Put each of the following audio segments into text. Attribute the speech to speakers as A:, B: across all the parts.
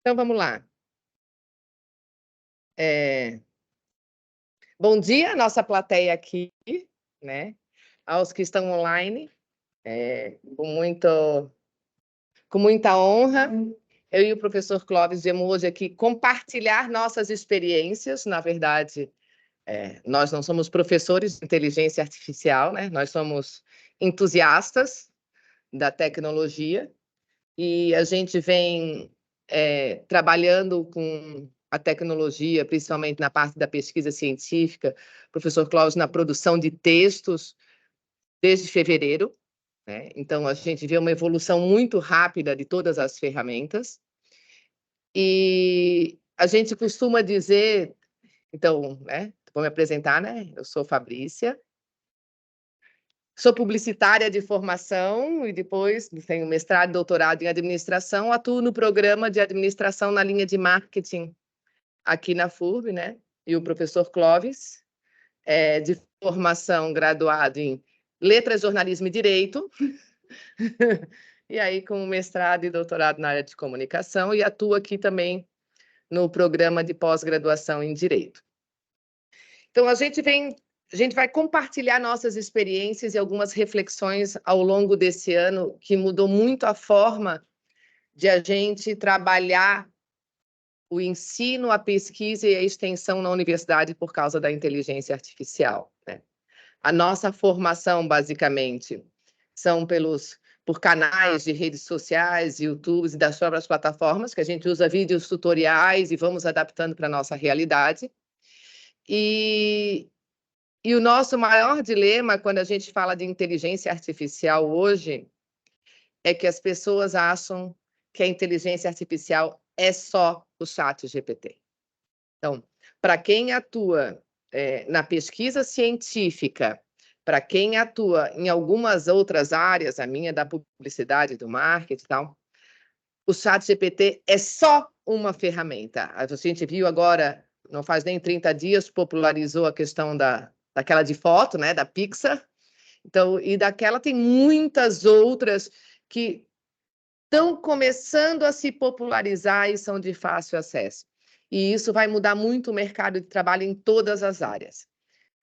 A: Então, vamos lá. Bom dia, nossa plateia aqui, né? Aos que estão online, com muita honra, eu e o professor Clóvis viemos hoje aqui compartilhar nossas experiências. Na verdade, nós não somos professores de inteligência artificial, né? Nós somos entusiastas da tecnologia e a gente vem trabalhando com a tecnologia, principalmente na parte da pesquisa científica, professor Cláudio, na produção de textos, desde fevereiro, né? Então, a gente vê uma evolução muito rápida de todas as ferramentas. E a gente costuma dizer, então, né? Vou me apresentar, né? Eu sou Fabrícia, sou publicitária de formação e depois tenho mestrado e doutorado em administração, atuo no programa de administração na linha de marketing aqui na FURB, né? E o professor Clóvis, de formação graduado em letras, jornalismo e direito, e aí com mestrado e doutorado na área de comunicação, e atuo aqui também no programa de pós-graduação em direito. Então, a gente vai compartilhar nossas experiências e algumas reflexões ao longo desse ano, que mudou muito a forma de a gente trabalhar o ensino, a pesquisa e a extensão na universidade por causa da inteligência artificial, né? A nossa formação, basicamente, são por canais de redes sociais, YouTube e das próprias plataformas, que a gente usa vídeos tutoriais e vamos adaptando para a nossa realidade. E o nosso maior dilema, quando a gente fala de inteligência artificial hoje, é que as pessoas acham que a inteligência artificial é só o ChatGPT. Então, para quem atua na pesquisa científica, para quem atua em algumas outras áreas, a minha da publicidade, do marketing e tal, o ChatGPT é só uma ferramenta. A gente viu agora, não faz nem 30 dias, popularizou a questão daquela de foto, né, da Pixar. Então, e daquela tem muitas outras que estão começando a se popularizar e são de fácil acesso. E isso vai mudar muito o mercado de trabalho em todas as áreas.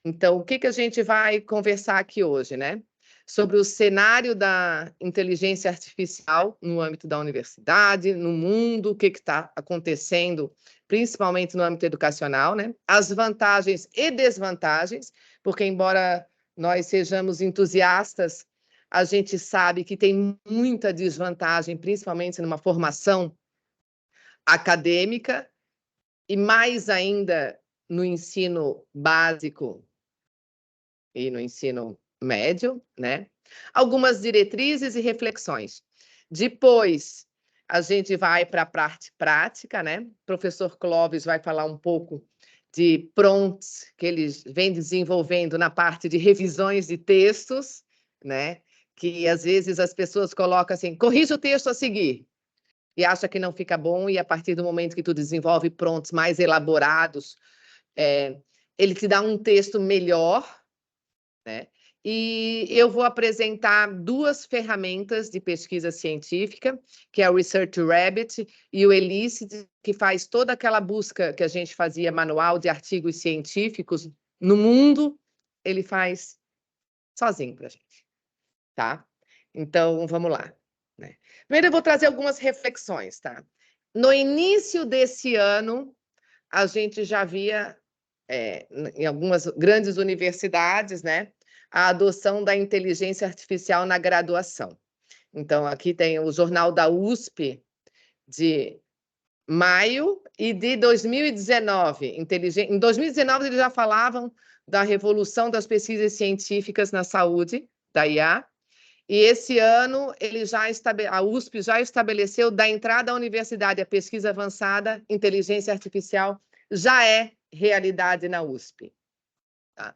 A: Então, o que a gente vai conversar aqui hoje, né? Sobre o cenário da inteligência artificial no âmbito da universidade, no mundo, o que está acontecendo, principalmente no âmbito educacional, né? As vantagens e desvantagens, porque embora nós sejamos entusiastas, a gente sabe que tem muita desvantagem, principalmente numa formação acadêmica e mais ainda no ensino básico e no ensino médio, né? Algumas diretrizes e reflexões. Depois, a gente vai para a parte prática, né? O professor Clóvis vai falar um pouco de prompts que eles vêm desenvolvendo na parte de revisões de textos, né? Que às vezes as pessoas colocam assim, corrija o texto a seguir, e acha que não fica bom, e a partir do momento que tu desenvolve prompts mais elaborados, ele te dá um texto melhor, né? E eu vou apresentar duas ferramentas de pesquisa científica, que é o Research Rabbit e o Elicit, que faz toda aquela busca que a gente fazia manual de artigos científicos no mundo, ele faz sozinho para a gente, tá? Então, vamos lá, né? Primeiro eu vou trazer algumas reflexões, tá? No início desse ano, a gente já via, em algumas grandes universidades, né, a adoção da inteligência artificial na graduação. Então, aqui tem o jornal da USP de maio e de 2019. Em 2019, eles já falavam da revolução das pesquisas científicas na saúde, da IA, e esse ano a USP já estabeleceu da entrada à universidade a pesquisa avançada, inteligência artificial já é realidade na USP. Tá?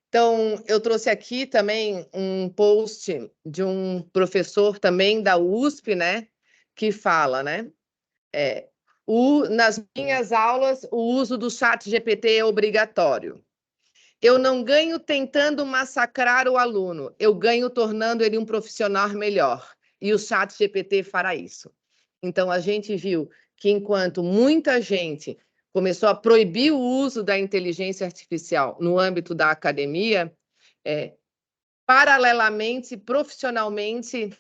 A: Então, eu trouxe aqui também um post de um professor também da USP, né, que fala, né, nas minhas aulas, o uso do ChatGPT é obrigatório. Eu não ganho tentando massacrar o aluno, eu ganho tornando ele um profissional melhor. E o ChatGPT fará isso. Então, a gente viu que enquanto muita gente começou a proibir o uso da inteligência artificial no âmbito da academia, paralelamente, profissionalmente,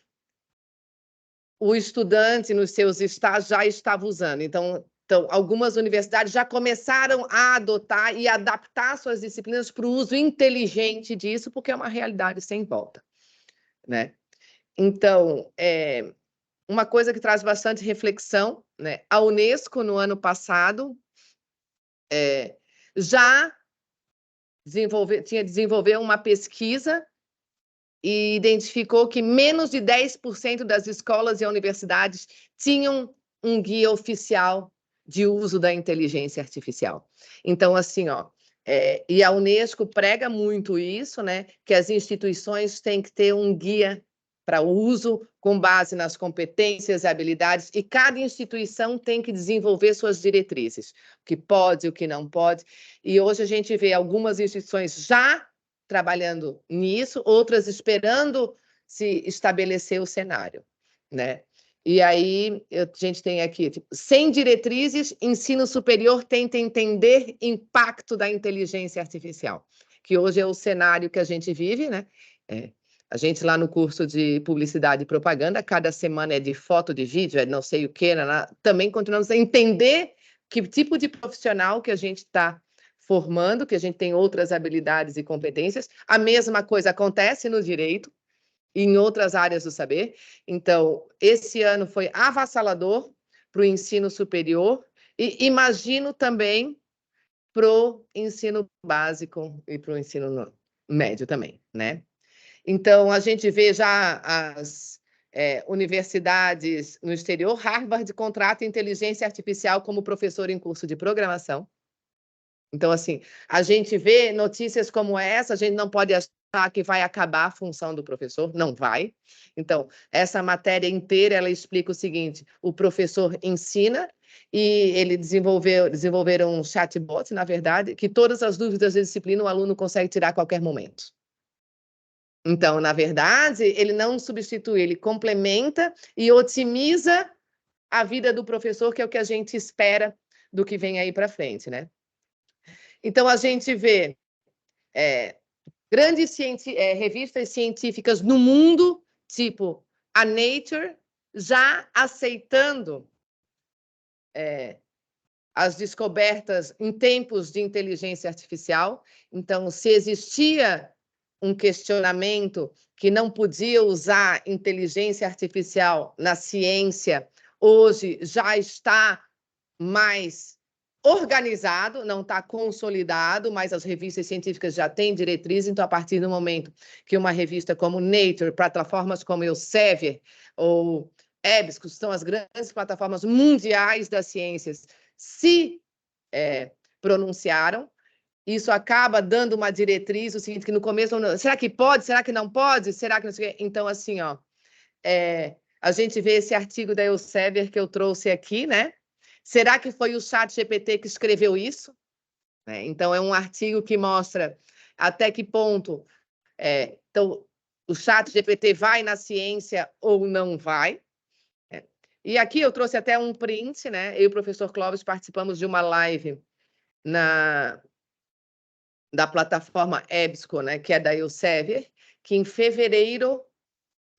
A: o estudante, nos seus estágios, já estava usando. Então, algumas universidades já começaram a adotar e adaptar suas disciplinas para o uso inteligente disso, porque é uma realidade sem volta, né? Então, uma coisa que traz bastante reflexão, né? A Unesco, no ano passado, já desenvolveu uma pesquisa e identificou que menos de 10% das escolas e universidades tinham um guia oficial de uso da inteligência artificial. Então, assim, e a Unesco prega muito isso, né? Que as instituições têm que ter um guia para o uso com base nas competências e habilidades, e cada instituição tem que desenvolver suas diretrizes, o que pode, o que não pode. E hoje a gente vê algumas instituições já trabalhando nisso, outras esperando se estabelecer o cenário, né? E aí a gente tem aqui, sem diretrizes, ensino superior tenta entender impacto da inteligência artificial, que hoje é o cenário que a gente vive, né? A gente lá no curso de publicidade e propaganda, cada semana é de foto, de vídeo, não sei o quê, também continuamos a entender que tipo de profissional que a gente está formando, que a gente tem outras habilidades e competências. A mesma coisa acontece no direito e em outras áreas do saber. Então, esse ano foi avassalador para o ensino superior e imagino também para o ensino básico e para o ensino médio também, né? Então, a gente vê já as universidades no exterior. Harvard contrata inteligência artificial como professor em curso de programação. Então, assim, a gente vê notícias como essa, a gente não pode achar que vai acabar a função do professor, não vai. Então, essa matéria inteira, ela explica o seguinte: o professor ensina e ele desenvolveram um chatbot, na verdade, que todas as dúvidas da disciplina o aluno consegue tirar a qualquer momento. Então, na verdade, ele não substitui, ele complementa e otimiza a vida do professor, que é o que a gente espera do que vem aí para frente, né? Então, a gente vê grandes revistas científicas no mundo, tipo a Nature, já aceitando as descobertas em tempos de inteligência artificial. Então, se existia um questionamento que não podia usar inteligência artificial na ciência, hoje já está mais organizado, não está consolidado, mas as revistas científicas já têm diretrizes. Então, a partir do momento que uma revista como Nature, plataformas como Elsevier ou EBSCO, são as grandes plataformas mundiais das ciências, se pronunciaram, isso acaba dando uma diretriz, o seguinte, que no começo, será que pode? Será que não pode? Será que não sei o quê? Então, assim, a gente vê esse artigo da Elsevier que eu trouxe aqui, né? Será que foi o ChatGPT que escreveu isso? Então, é um artigo que mostra até que ponto então, o ChatGPT vai na ciência ou não vai. E aqui eu trouxe até um print, né? Eu e o professor Clóvis participamos de uma live da plataforma EBSCO, né? Que é da Elsevier, que em fevereiro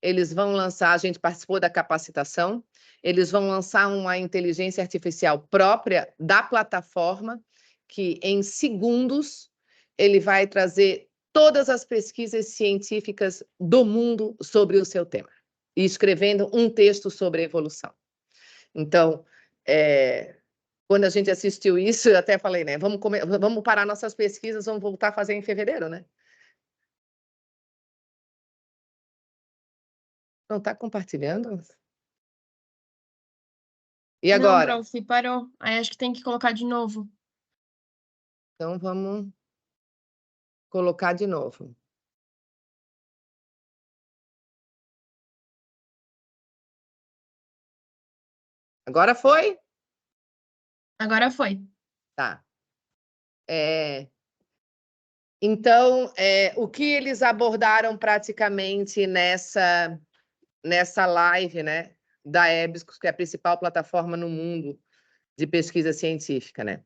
A: eles vão lançar, a gente participou da capacitação, eles vão lançar uma inteligência artificial própria da plataforma, que em segundos ele vai trazer todas as pesquisas científicas do mundo sobre o seu tema, e escrevendo um texto sobre a evolução. Então, quando a gente assistiu isso, eu até falei, né? Vamos parar nossas pesquisas, vamos voltar a fazer em fevereiro, né? Não está compartilhando? E agora?
B: Não, prof, parou. Aí acho que tem que colocar de novo.
A: Então, vamos colocar de novo. Agora foi?
B: Agora foi.
A: Tá. Então, o que eles abordaram praticamente nessa live, né? da EBSCO, que é a principal plataforma no mundo de pesquisa científica, né?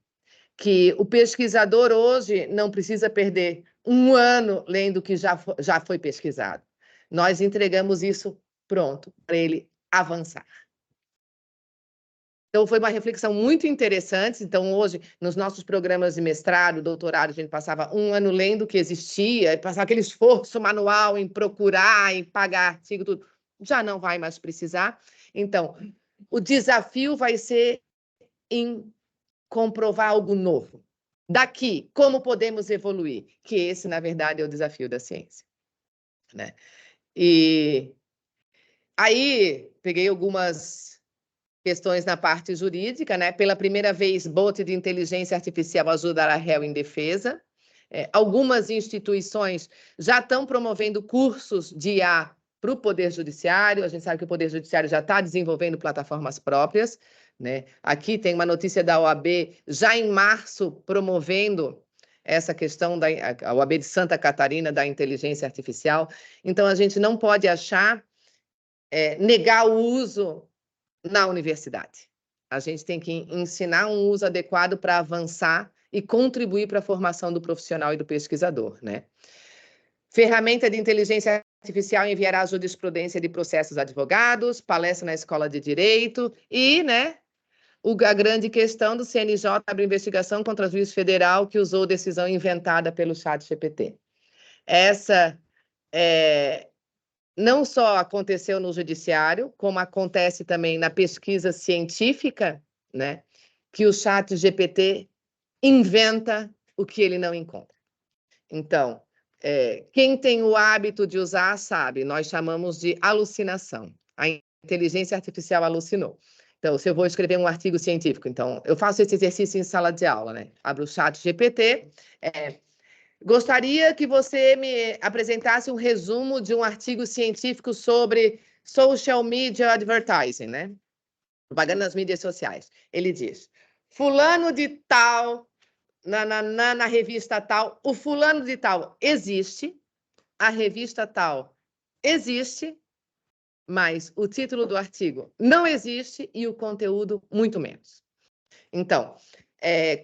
A: Que o pesquisador hoje não precisa perder um ano lendo o que já foi pesquisado. Nós entregamos isso pronto para ele avançar. Então, foi uma reflexão muito interessante. Então, hoje, nos nossos programas de mestrado, doutorado, a gente passava um ano lendo o que existia, e passava aquele esforço manual em procurar, em pagar artigo, tudo. Já não vai mais precisar. Então, o desafio vai ser em comprovar algo novo. Daqui, como podemos evoluir? Que esse, na verdade, é o desafio da ciência, né? E aí, peguei algumas questões na parte jurídica, né? Pela primeira vez, bot de inteligência artificial ajudará réu em defesa. Algumas instituições já estão promovendo cursos de IA para o Poder Judiciário. A gente sabe que o Poder Judiciário já está desenvolvendo plataformas próprias, né? Aqui tem uma notícia da OAB, já em março, promovendo essa questão da a OAB de Santa Catarina da inteligência artificial. Então, a gente não pode achar, negar o uso na universidade. A gente tem que ensinar um uso adequado para avançar e contribuir para a formação do profissional e do pesquisador, né? Ferramenta de inteligência artificial enviará jurisprudência de processos advogados, palestra na Escola de Direito e, né, a grande questão do CNJ abre investigação contra o juiz federal que usou decisão inventada pelo ChatGPT. Essa não só aconteceu no judiciário, como acontece também na pesquisa científica, né? Que o ChatGPT inventa o que ele não encontra. Então, quem tem o hábito de usar sabe, nós chamamos de alucinação. A inteligência artificial alucinou. Então, se eu vou escrever um artigo científico, então, eu faço esse exercício em sala de aula, né? Abro o ChatGPT, gostaria que você me apresentasse um resumo de um artigo científico sobre social media advertising, né? Propaganda nas mídias sociais. Ele diz, fulano de tal, na revista tal, o fulano de tal existe, a revista tal existe, mas o título do artigo não existe e o conteúdo muito menos. Então,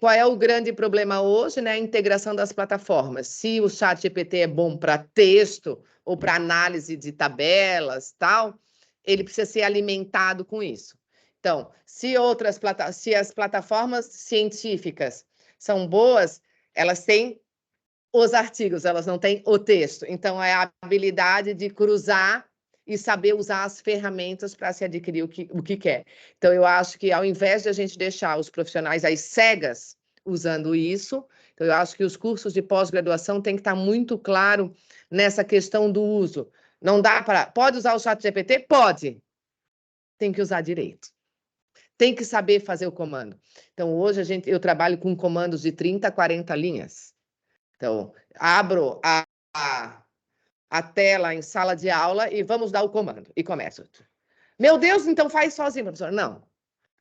A: qual é o grande problema hoje, né? A integração das plataformas. Se o ChatGPT é bom para texto ou para análise de tabelas, tal, ele precisa ser alimentado com isso. Então, se as plataformas científicas são boas, elas têm os artigos, elas não têm o texto. Então, é a habilidade de cruzar e saber usar as ferramentas para se adquirir o que quer. Então, eu acho que ao invés de a gente deixar os profissionais às cegas usando isso, então eu acho que os cursos de pós-graduação têm que estar muito claro nessa questão do uso. Não dá para... Pode usar o ChatGPT? Pode. Tem que usar direito. Tem que saber fazer o comando. Então, hoje eu trabalho com comandos de 30 a 40 linhas. Então, abro a tela em sala de aula e vamos dar o comando. E começo. Meu Deus, então faz sozinho, professor. Não.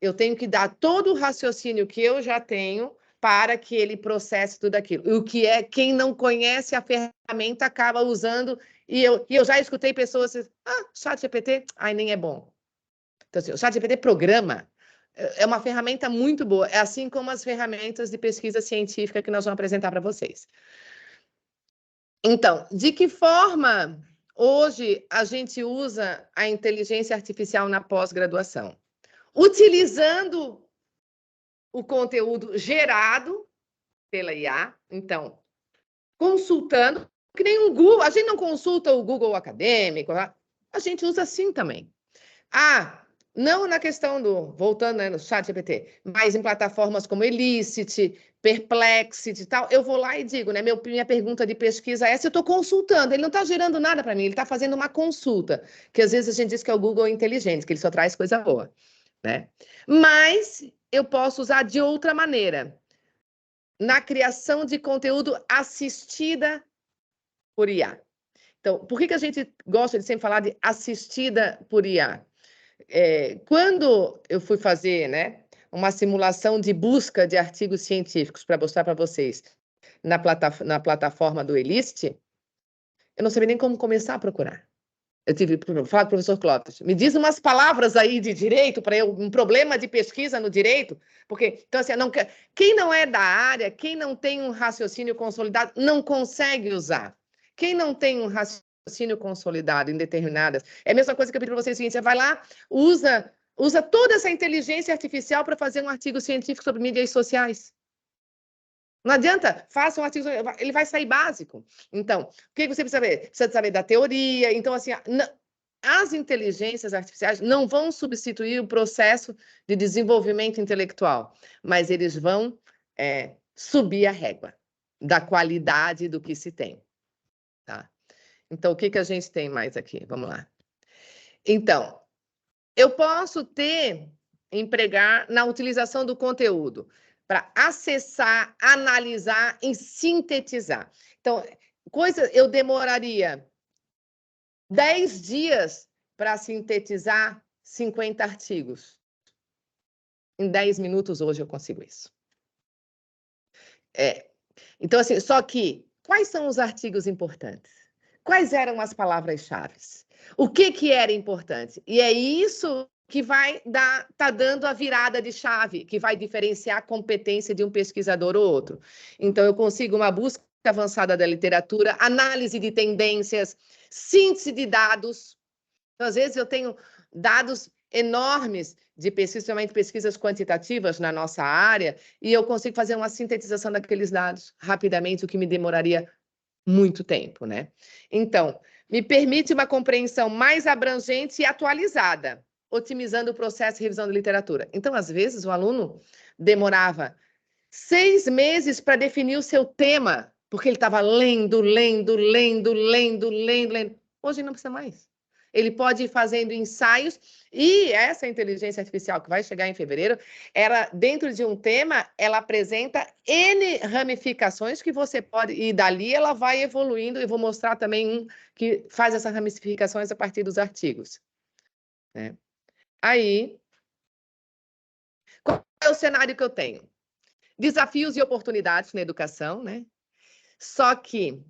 A: Eu tenho que dar todo o raciocínio que eu já tenho para que ele processe tudo aquilo. E o que é, quem não conhece a ferramenta acaba usando, e eu já escutei pessoas assim, ChatGPT, nem é bom. Então, assim, o ChatGPT programa, é uma ferramenta muito boa, é assim como as ferramentas de pesquisa científica que nós vamos apresentar para vocês. Então, de que forma hoje a gente usa a inteligência artificial na pós-graduação? Utilizando o conteúdo gerado pela IA, então, consultando, que nem um Google, a gente não consulta o Google Acadêmico, a gente usa assim também. Não na questão voltando, né, no ChatGPT, mas em plataformas como Elicit, Perplexity e tal, eu vou lá e digo, né, minha pergunta de pesquisa é se eu estou consultando, ele não está gerando nada para mim, ele está fazendo uma consulta, que às vezes a gente diz que é o Google inteligente, que ele só traz coisa boa, né? Mas eu posso usar de outra maneira, na criação de conteúdo assistida por IA. Então, por que a gente gosta de sempre falar de assistida por IA? Quando eu fui fazer, né, uma simulação de busca de artigos científicos para mostrar para vocês na plataforma do Elicit, eu não sabia nem como começar a procurar. Eu tive que falar com o professor Clóvis, me diz umas palavras aí de direito para eu, um problema de pesquisa no direito, porque, então assim, não, quem não é da área, quem não tem um raciocínio consolidado, não consegue usar. Quem não tem um raciocínio consolidado em determinadas... É a mesma coisa que eu pedi para vocês, o seguinte, você vai lá, usa toda essa inteligência artificial para fazer um artigo científico sobre mídias sociais. Não adianta, faça um artigo, ele vai sair básico. Então, o que você precisa saber? Precisa saber da teoria. Então, assim, as inteligências artificiais não vão substituir o processo de desenvolvimento intelectual, mas eles vão subir a régua da qualidade do que se tem. Tá? Então, o que a gente tem mais aqui? Vamos lá. Então, eu posso empregar na utilização do conteúdo para acessar, analisar e sintetizar. Então, eu demoraria 10 dias para sintetizar 50 artigos. Em 10 minutos, hoje, eu consigo isso. Então, assim, só que, quais são os artigos importantes? Quais eram as palavras-chave? O que era importante? E é isso que tá dando a virada de chave, que vai diferenciar a competência de um pesquisador ou outro. Então, eu consigo uma busca avançada da literatura, análise de tendências, síntese de dados. Então, às vezes, eu tenho dados enormes de pesquisa, principalmente pesquisas quantitativas na nossa área, e eu consigo fazer uma sintetização daqueles dados rapidamente, o que me demoraria muito tempo, né? Então, me permite uma compreensão mais abrangente e atualizada, otimizando o processo de revisão da literatura. Então, às vezes, o aluno demorava 6 meses para definir o seu tema, porque ele estava lendo. Hoje não precisa mais. Ele pode ir fazendo ensaios, e essa inteligência artificial que vai chegar em fevereiro, dentro de um tema, ela apresenta N ramificações que você pode, e dali ela vai evoluindo, e vou mostrar também um que faz essas ramificações a partir dos artigos. Né? Aí, qual é o cenário que eu tenho? Desafios e oportunidades na educação, né? Só que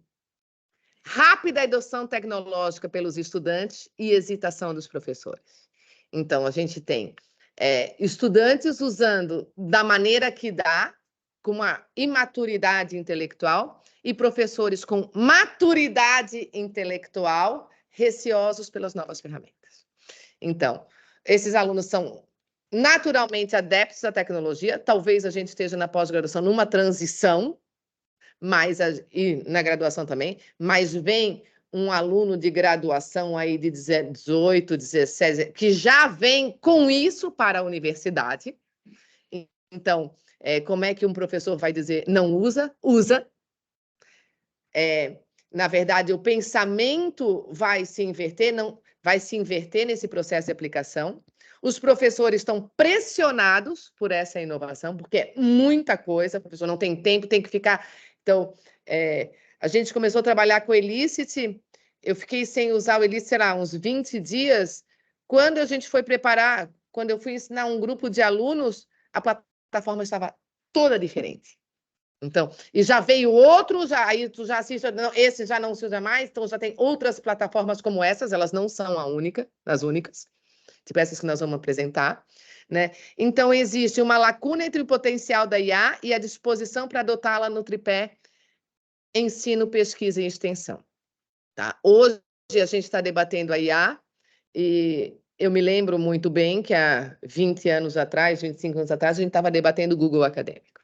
A: rápida adoção tecnológica pelos estudantes e hesitação dos professores. Então, a gente tem estudantes usando da maneira que dá, com uma imaturidade intelectual, e professores com maturidade intelectual, receosos pelas novas ferramentas. Então, esses alunos são naturalmente adeptos à tecnologia, talvez a gente esteja na pós-graduação numa transição, e na graduação também, mas vem um aluno de graduação aí de 18, 17, que já vem com isso para a universidade. Então, como é que um professor vai dizer não usa? Usa. Na verdade, o pensamento vai se inverter, vai se inverter nesse processo de aplicação. Os professores estão pressionados por essa inovação, porque é muita coisa, o professor não tem tempo, tem que ficar... Então, a gente começou a trabalhar com o Elicit, eu fiquei sem usar o Elicit, sei lá, uns 20 dias. Quando a gente foi preparar, quando eu fui ensinar um grupo de alunos, a plataforma estava toda diferente. Então, e já veio outro, aí tu já assiste, não, esse já não se usa mais, então já tem outras plataformas como essas, elas não são as únicas, tipo essas que nós vamos apresentar, né? Então, existe uma lacuna entre o potencial da IA e a disposição para adotá-la no tripé ensino, pesquisa e extensão. Tá? Hoje, a gente está debatendo a IA, e eu me lembro muito bem que há 20 anos atrás, 25 anos atrás, a gente estava debatendo o Google Acadêmico,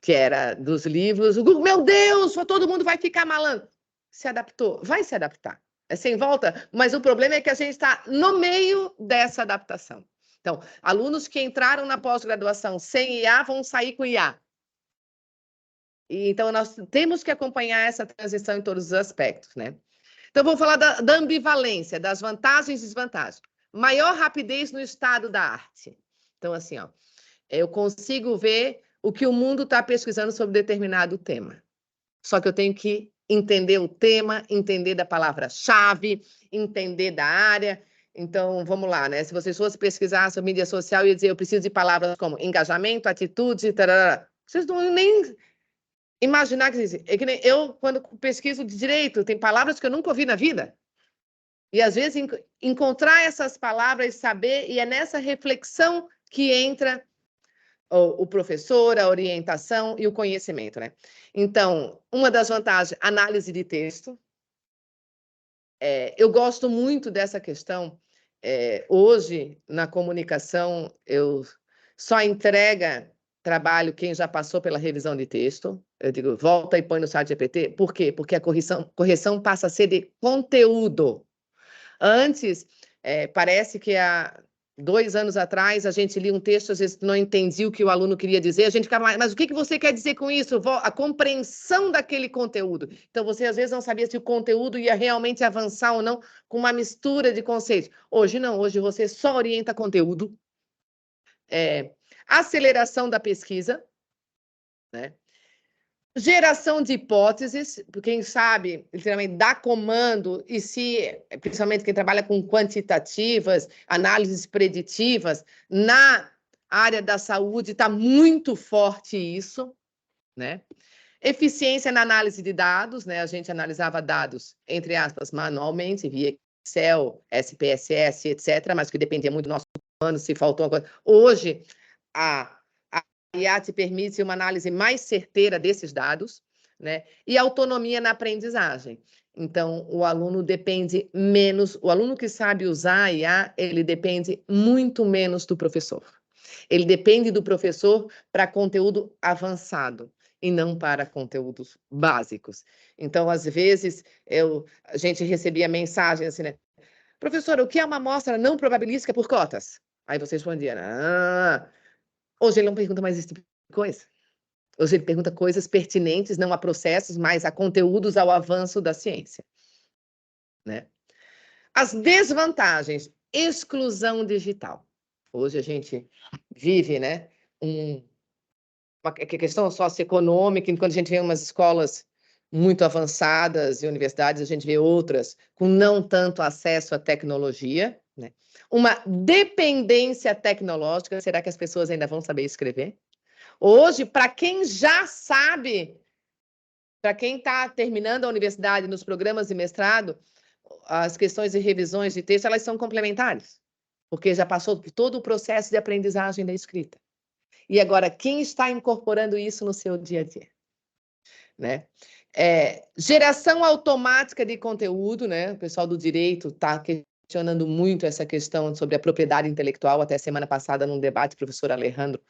A: que era dos livros. O Google, meu Deus, todo mundo vai ficar malandro. Se adaptou, vai se adaptar. É sem volta, mas o problema é que a gente está no meio dessa adaptação. Então, alunos que entraram na pós-graduação sem IA vão sair com IA. Então, nós temos que acompanhar essa transição em todos os aspectos, né? Então, vamos falar da ambivalência, das vantagens e desvantagens. Maior rapidez no estado da arte. Então, assim, eu consigo ver o que o mundo está pesquisando sobre determinado tema. Só que eu tenho que entender o tema, entender da palavra-chave, entender da área. Então, vamos lá, né? Se vocês fossem pesquisar sobre mídia social, eu ia dizer, eu preciso de palavras como engajamento, atitude, tarará. Vocês não nem... imaginar é que nem eu, quando pesquiso de direito, tem palavras que eu nunca ouvi na vida. E, às vezes, encontrar essas palavras, saber, e é nessa reflexão que entra o professor, a orientação e o conhecimento, né? Então, uma das vantagens, análise de texto. Eu gosto muito dessa questão. Hoje, na comunicação, eu só entrega trabalho quem já passou pela revisão de texto. Eu digo, volta e põe no chat GPT. Por quê? Porque a correção passa a ser de conteúdo. Antes, parece que há 2 anos atrás, a gente lia um texto, às vezes não entendia o que o aluno queria dizer, a gente ficava, mas o que você quer dizer com isso? A compreensão daquele conteúdo. Então, você às vezes não sabia se o conteúdo ia realmente avançar ou não, com uma mistura de conceitos. Hoje não, hoje você só orienta conteúdo. Aceleração da pesquisa, né? Geração de hipóteses, quem sabe, literalmente, dá comando, e principalmente quem trabalha com quantitativas, análises preditivas, na área da saúde está muito forte isso, né? Eficiência na análise de dados, né? A gente analisava dados, entre aspas, manualmente, via Excel, SPSS, etc., mas que dependia muito do nosso humano, se faltou alguma coisa. Hoje, a IA te permite uma análise mais certeira desses dados, né? E autonomia na aprendizagem. Então, o aluno depende menos, o aluno que sabe usar a IA, ele depende muito menos do professor. Ele depende do professor para conteúdo avançado e não para conteúdos básicos. Então, às vezes, a gente recebia mensagem assim, né? Professora, o que é uma amostra não probabilística por cotas? Aí você respondia, hoje ele não pergunta mais esse tipo de coisa. Hoje ele pergunta coisas pertinentes, não a processos, mas a conteúdos, ao avanço da ciência, né? As desvantagens, exclusão digital. Hoje a gente vive, né, uma questão socioeconômica, quando a gente vê umas escolas muito avançadas e universidades, a gente vê outras com não tanto acesso à tecnologia, né? Uma dependência tecnológica, será que as pessoas ainda vão saber escrever? Hoje, para quem já sabe, para quem está terminando a universidade nos programas de mestrado, as questões de revisões de texto, elas são complementares, porque já passou por todo o processo de aprendizagem da escrita. E agora, quem está incorporando isso no seu dia a dia? Né? Geração automática de conteúdo, né? O pessoal do direito está questionando muito essa questão sobre a propriedade intelectual. Até semana passada, num debate, o professor Alejandro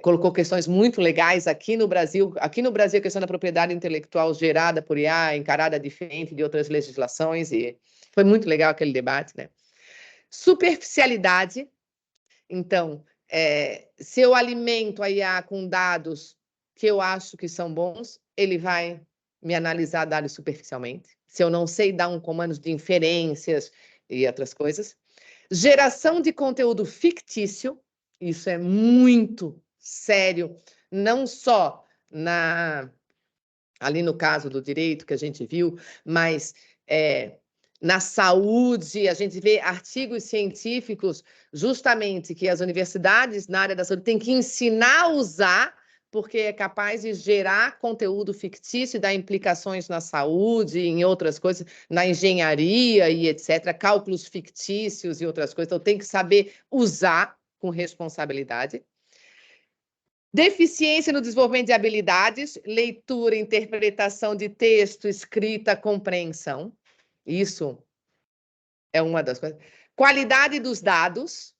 A: colocou questões muito legais aqui no Brasil. Aqui no Brasil, a questão da propriedade intelectual gerada por IA, encarada diferente de outras legislações, e foi muito legal aquele debate, né? Superficialidade. Então, se eu alimento a IA com dados que eu acho que são bons, ele vai me analisar dados superficialmente. Se eu não sei dar um comando de inferências e outras coisas. Geração de conteúdo fictício, isso é muito sério, não só ali no caso do direito que a gente viu, mas na saúde, a gente vê artigos científicos justamente que as universidades na área da saúde têm que ensinar a usar, porque é capaz de gerar conteúdo fictício e dar implicações na saúde, em outras coisas, na engenharia e etc., cálculos fictícios e outras coisas. Então, tem que saber usar com responsabilidade. Deficiência no desenvolvimento de habilidades, leitura, interpretação de texto, escrita, compreensão. Isso é uma das coisas. Qualidade dos dados.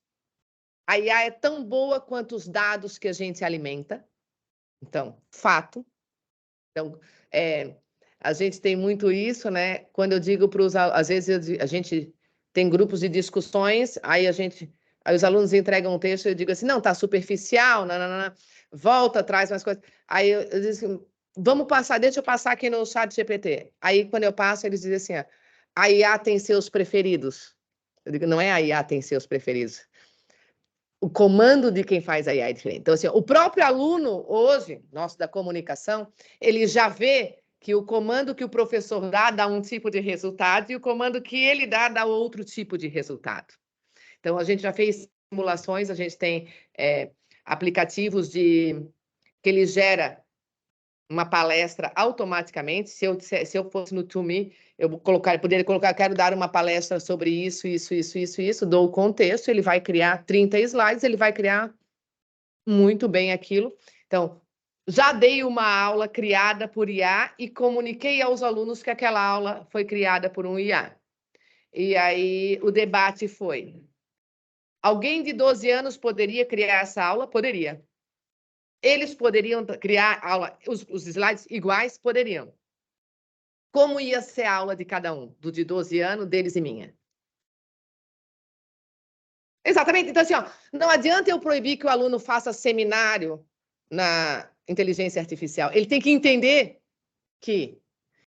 A: A IA é tão boa quanto os dados que a gente alimenta. Então, fato. Então, a gente tem muito isso, né? Quando eu digo para os alunos, às vezes a gente tem grupos de discussões, aí os alunos entregam um texto e eu digo assim, não, tá superficial, não, volta, traz mais coisas. Aí eu digo assim, vamos passar, deixa eu passar aqui no chat GPT. Aí, quando eu passo, eles dizem assim, a IA tem seus preferidos. Eu digo, não é a IA tem seus preferidos. O comando de quem faz a IA é diferente. Então, assim, o próprio aluno, hoje, nosso da comunicação, ele já vê que o comando que o professor dá um tipo de resultado e o comando que ele dá outro tipo de resultado. Então, a gente já fez simulações, a gente tem aplicativos que ele gera uma palestra automaticamente. Se eu fosse no TuMe, poderia colocar, quero dar uma palestra sobre isso, dou o contexto, ele vai criar 30 slides, ele vai criar muito bem aquilo. Então, já dei uma aula criada por IA e comuniquei aos alunos que aquela aula foi criada por um IA. E aí o debate foi: alguém de 12 anos poderia criar essa aula? Poderia. Eles poderiam criar aula, os slides iguais? Poderiam. Como ia ser a aula de cada um? Do de 12 anos, deles e minha? Exatamente. Então, assim, ó, não adianta eu proibir que o aluno faça seminário na inteligência artificial. Ele tem que entender que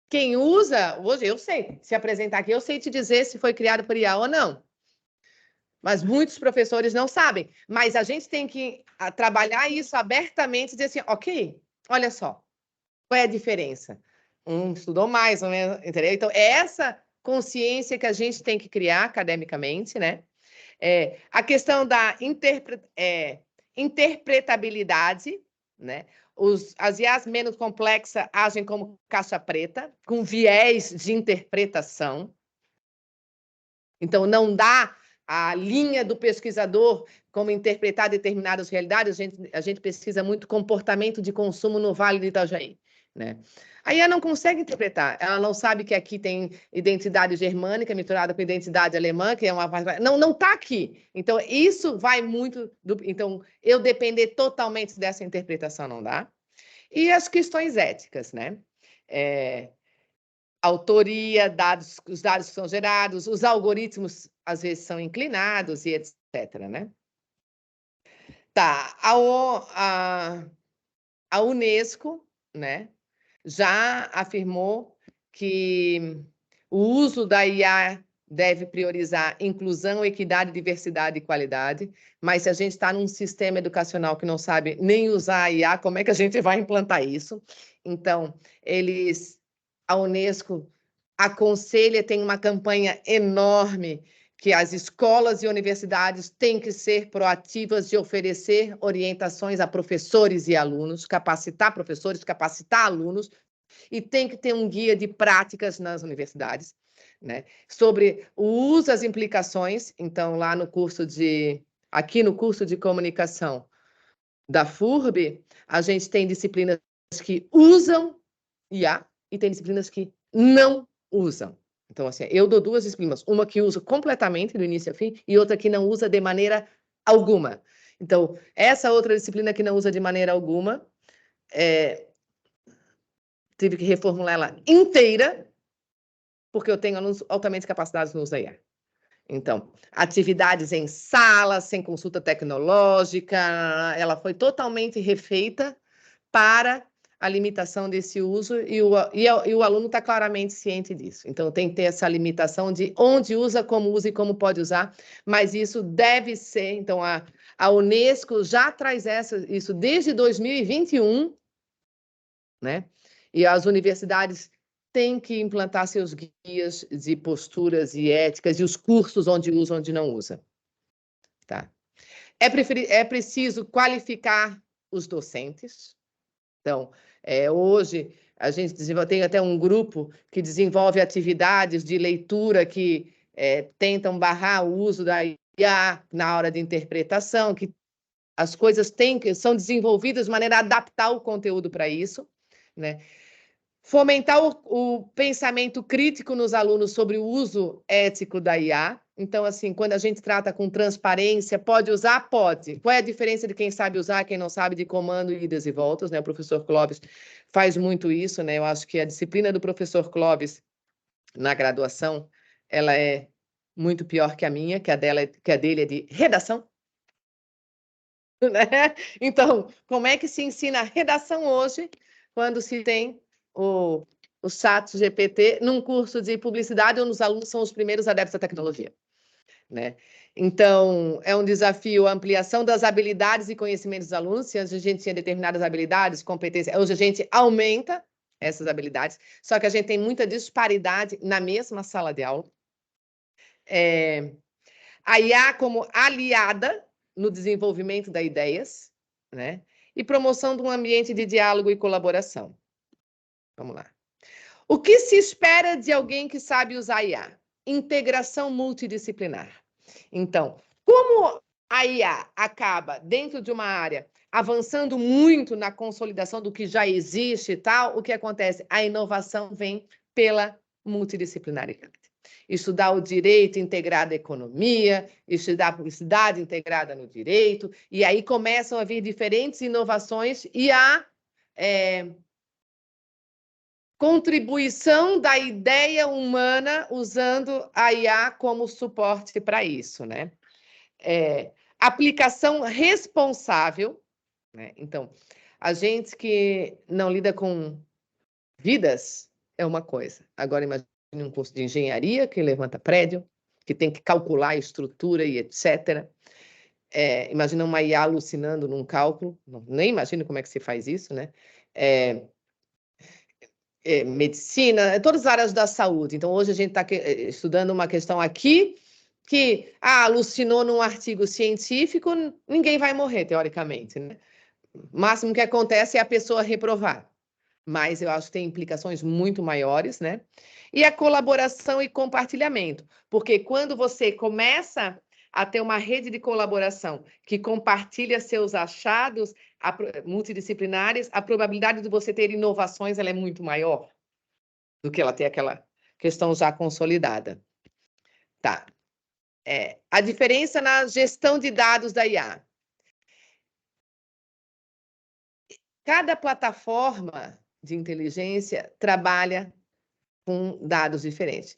A: quem usa, hoje eu sei, se apresentar aqui, eu sei te dizer se foi criado por IA ou não. Mas muitos professores não sabem. Mas a gente tem que trabalhar isso abertamente e dizer assim, ok, olha só, qual é a diferença? Um estudou mais, um menos, entendeu? Então, é essa consciência que a gente tem que criar academicamente, né? A questão da interpretabilidade, né? As IAs menos complexas agem como caixa preta, com viés de interpretação. Então, não dá a linha do pesquisador como interpretar determinadas realidades. A gente pesquisa muito comportamento de consumo no Vale do Itajaí, né? Aí ela não consegue interpretar, ela não sabe que aqui tem identidade germânica misturada com identidade alemã, que é uma... Não está aqui. Então, isso vai muito... Então, eu depender totalmente dessa interpretação não dá. E as questões éticas, né? Autoria, os dados que são gerados, os algoritmos, às vezes, são inclinados e etc., né? Tá, a Unesco, né, já afirmou que o uso da IA deve priorizar inclusão, equidade, diversidade e qualidade, mas se a gente está num sistema educacional que não sabe nem usar a IA, como é que a gente vai implantar isso? Então, a Unesco aconselha, tem uma campanha enorme que as escolas e universidades têm que ser proativas de oferecer orientações a professores e alunos, capacitar professores, capacitar alunos, e tem que ter um guia de práticas nas universidades, né? Sobre o uso, as implicações. Então, aqui no curso de comunicação da FURB, a gente tem disciplinas que usam IA e tem disciplinas que não usam. Então, assim, eu dou 2 disciplinas, uma que usa completamente do início ao fim e outra que não usa de maneira alguma. Então, essa outra disciplina que não usa de maneira alguma, tive que reformular ela inteira, porque eu tenho alunos altamente capacitados no uso da IA. Então, atividades em sala, sem consulta tecnológica, ela foi totalmente refeita para a limitação desse uso e o aluno está claramente ciente disso. Então, tem que ter essa limitação de onde usa e como pode usar, mas isso deve ser... Então, a Unesco já traz isso desde 2021, né? E as universidades têm que implantar seus guias de posturas e éticas e os cursos onde usa, onde não usa. Tá? É preciso qualificar os docentes. Então, hoje, a gente tem até um grupo que desenvolve atividades de leitura que tentam barrar o uso da IA na hora de interpretação, que as coisas são desenvolvidas de maneira a adaptar o conteúdo para isso, né? Fomentar o pensamento crítico nos alunos sobre o uso ético da IA. Então, assim, quando a gente trata com transparência, pode usar? Pode. Qual é a diferença de quem sabe usar, quem não sabe, de comando, idas e voltas, né? O professor Clóvis faz muito isso, né? Eu acho que a disciplina do professor Clóvis na graduação, ela é muito pior que a minha, que a dele é de redação. Né? Então, como é que se ensina redação hoje, quando se tem o chat GPT num curso de publicidade, onde os alunos são os primeiros adeptos à tecnologia, né? Então, é um desafio a ampliação das habilidades e conhecimentos dos alunos. Se antes a gente tinha determinadas habilidades, competências, hoje a gente aumenta essas habilidades, só que a gente tem muita disparidade na mesma sala de aula. A IA como aliada no desenvolvimento das ideias, né? E promoção de um ambiente de diálogo e colaboração. Vamos lá. O que se espera de alguém que sabe usar IA? Integração multidisciplinar. Então, como a IA acaba dentro de uma área avançando muito na consolidação do que já existe e tal, o que acontece? A inovação vem pela multidisciplinaridade. Estudar o direito integrado à economia, estudar a publicidade integrada no direito, e aí começam a vir diferentes inovações e a contribuição da ideia humana usando a IA como suporte para isso, né? Aplicação responsável, né? Então, a gente que não lida com vidas é uma coisa. Agora, imagine um curso de engenharia que levanta prédio, que tem que calcular a estrutura e etc. Imagina uma IA alucinando num cálculo, nem imagino como é que se faz isso, né? Medicina, todas as áreas da saúde. Então, hoje a gente está estudando uma questão aqui que alucinou num artigo científico, ninguém vai morrer, teoricamente, né? O máximo que acontece é a pessoa reprovar. Mas eu acho que tem implicações muito maiores, né? E a colaboração e compartilhamento. Porque quando você começa a ter uma rede de colaboração que compartilha seus achados multidisciplinares, a probabilidade de você ter inovações ela é muito maior do que ela ter aquela questão já consolidada. Tá. A diferença na gestão de dados da IA. Cada plataforma de inteligência trabalha com dados diferentes.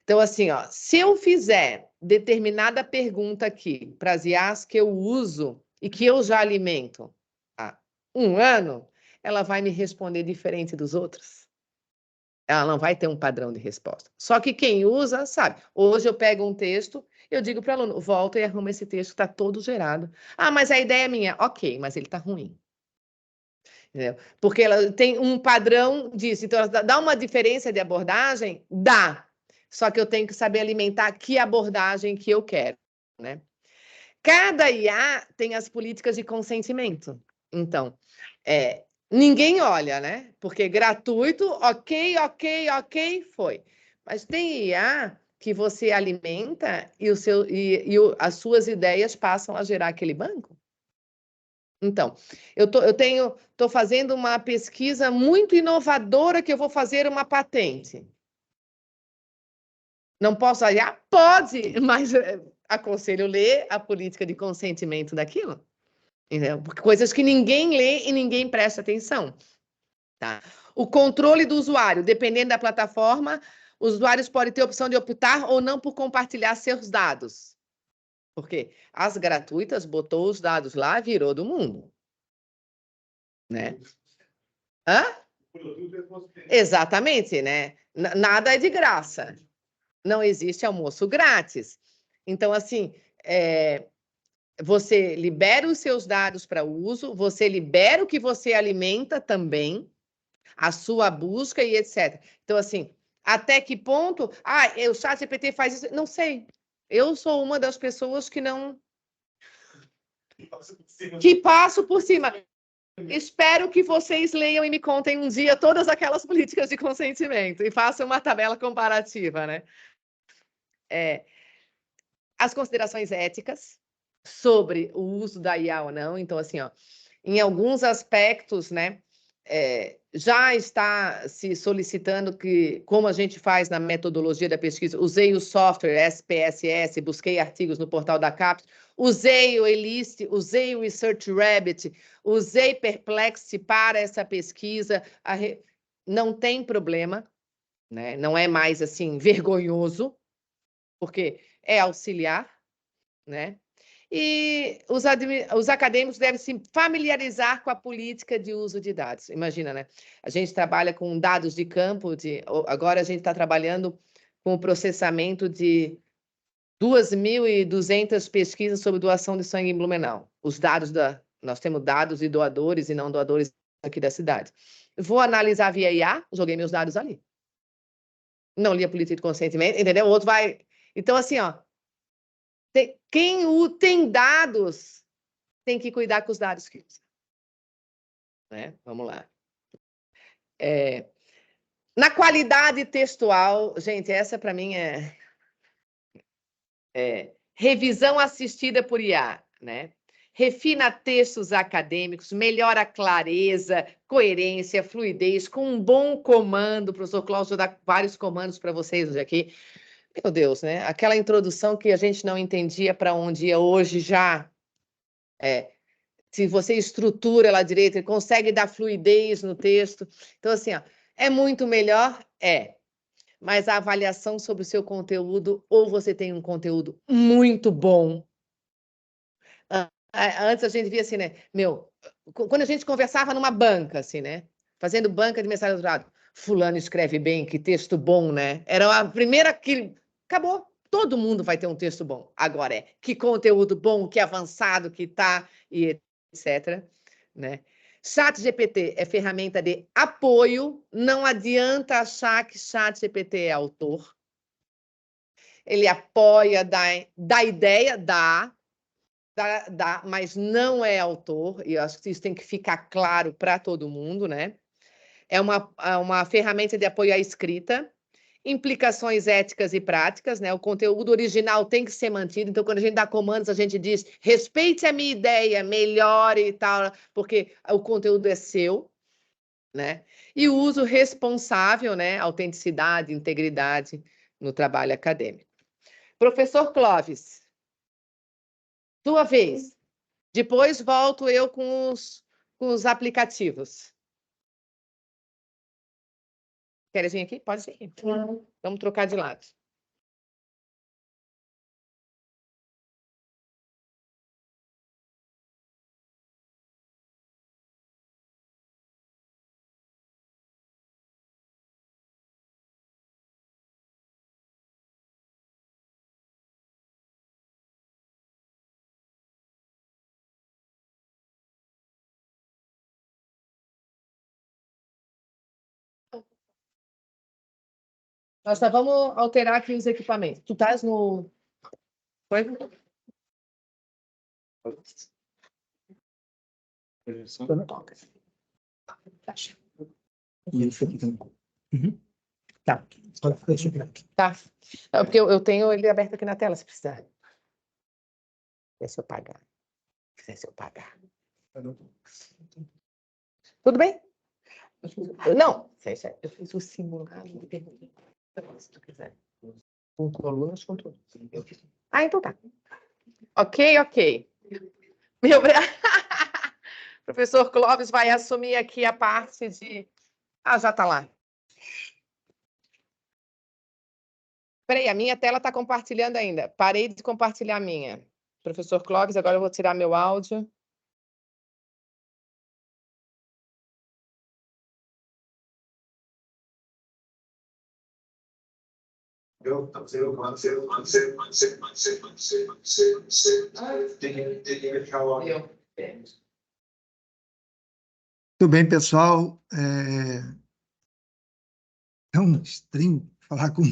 A: Então, assim, se eu fizer determinada pergunta aqui para as IAs que eu uso e que eu já alimento há 1 ano, ela vai me responder diferente dos outros. Ela não vai ter um padrão de resposta. Só que quem usa sabe. Hoje eu pego um texto, eu digo para o aluno, volta e arruma esse texto, está todo gerado. Mas a ideia é minha. Ok, mas ele está ruim. Entendeu? Porque ela tem um padrão disso. Então, ela dá uma diferença de abordagem? Dá. Só que eu tenho que saber alimentar que abordagem que eu quero, né? Cada IA tem as políticas de consentimento. Então, ninguém olha, né? Porque gratuito, ok, foi. Mas tem IA que você alimenta e as suas ideias passam a gerar aquele banco. Então, eu estou fazendo uma pesquisa muito inovadora que eu vou fazer uma patente. Não posso olhar? Pode, mas aconselho ler a política de consentimento daquilo. Entendeu? Porque coisas que ninguém lê e ninguém presta atenção. Tá? O controle do usuário, dependendo da plataforma, os usuários podem ter a opção de optar ou não por compartilhar seus dados. Porque as gratuitas botou os dados lá, virou do mundo. Né? Hã? Exatamente, né? Nada é de graça. Não existe almoço grátis. Então, assim, você libera os seus dados para uso, você libera o que você alimenta também, a sua busca e etc. Então, assim, até que ponto... o ChatGPT faz isso? Não sei. Eu sou uma das pessoas que não... Que passo por cima. Espero que vocês leiam e me contem um dia todas aquelas políticas de consentimento e façam uma tabela comparativa, né? As considerações éticas sobre o uso da IA ou não. Então, assim, em alguns aspectos, né, já está se solicitando que, como a gente faz na metodologia da pesquisa, usei o software SPSS, busquei artigos no portal da CAPES, usei o Elist, usei o ResearchRabbit, usei Perplexity para essa pesquisa, não tem problema, né? Não é mais assim vergonhoso, porque é auxiliar, né? E os acadêmicos devem se familiarizar com a política de uso de dados. Imagina, né? A gente trabalha com dados de campo, agora a gente está trabalhando com o processamento de 2.200 pesquisas sobre doação de sangue em Blumenau. Nós temos dados de doadores e não doadores aqui da cidade. Vou analisar via IA, joguei meus dados ali. Não li a política de consentimento, entendeu? O outro vai... Então, assim, quem tem dados tem que cuidar com os dados que usa. Né? Vamos lá. Na qualidade textual, gente, essa para mim é revisão assistida por IA, né? Refina textos acadêmicos, melhora a clareza, coerência, fluidez, com um bom comando. O professor Cláudio dá vários comandos para vocês hoje aqui. Meu Deus, né? Aquela introdução que a gente não entendia para onde ia hoje já. Se você estrutura ela direito, ele consegue dar fluidez no texto. Então, assim, ó, é muito melhor? Mas a avaliação sobre o seu conteúdo, ou você tem um conteúdo muito bom. Antes a gente via assim, né? Quando a gente conversava numa banca, assim, né? Fazendo banca de mestrado e doutorado. Fulano escreve bem, que texto bom, né? Era a primeira que... Acabou. Todo mundo vai ter um texto bom. Agora que conteúdo bom, que avançado que tá, e etc. Né? ChatGPT é ferramenta de apoio. Não adianta achar que ChatGPT é autor. Ele apoia, dá ideia, mas não é autor, e eu acho que isso tem que ficar claro para todo mundo, né? É uma ferramenta de apoio à escrita, implicações éticas e práticas, né? O conteúdo original tem que ser mantido, então quando a gente dá comandos, a gente diz, respeite a minha ideia, melhore e tal, porque o conteúdo é seu, né? E o uso responsável, né? Autenticidade, integridade no trabalho acadêmico. Professor Clóvis, sua vez. Depois volto eu com os aplicativos. Queres vir aqui? Pode vir. Vamos trocar de lado. Nós só vamos alterar aqui os equipamentos. Tu estás no... Foi? Tu não toca.
C: Isso aqui também.
A: Tá.
C: Deixa eu ver aqui.
A: Tá. É porque eu tenho ele aberto aqui na tela, se precisar. Se eu pagar. Se eu pagar. Tudo bem? Não. Eu fiz o simulado. Se tu quiser. Com colunas, com tudo. Então tá. Ok. Meu... Professor Clóvis vai assumir aqui a parte de... já está lá. Espera aí, a minha tela está compartilhando ainda. Parei de compartilhar a minha. Professor Clóvis, agora eu vou tirar meu áudio.
C: Tudo bem, pessoal. É um estranho falar com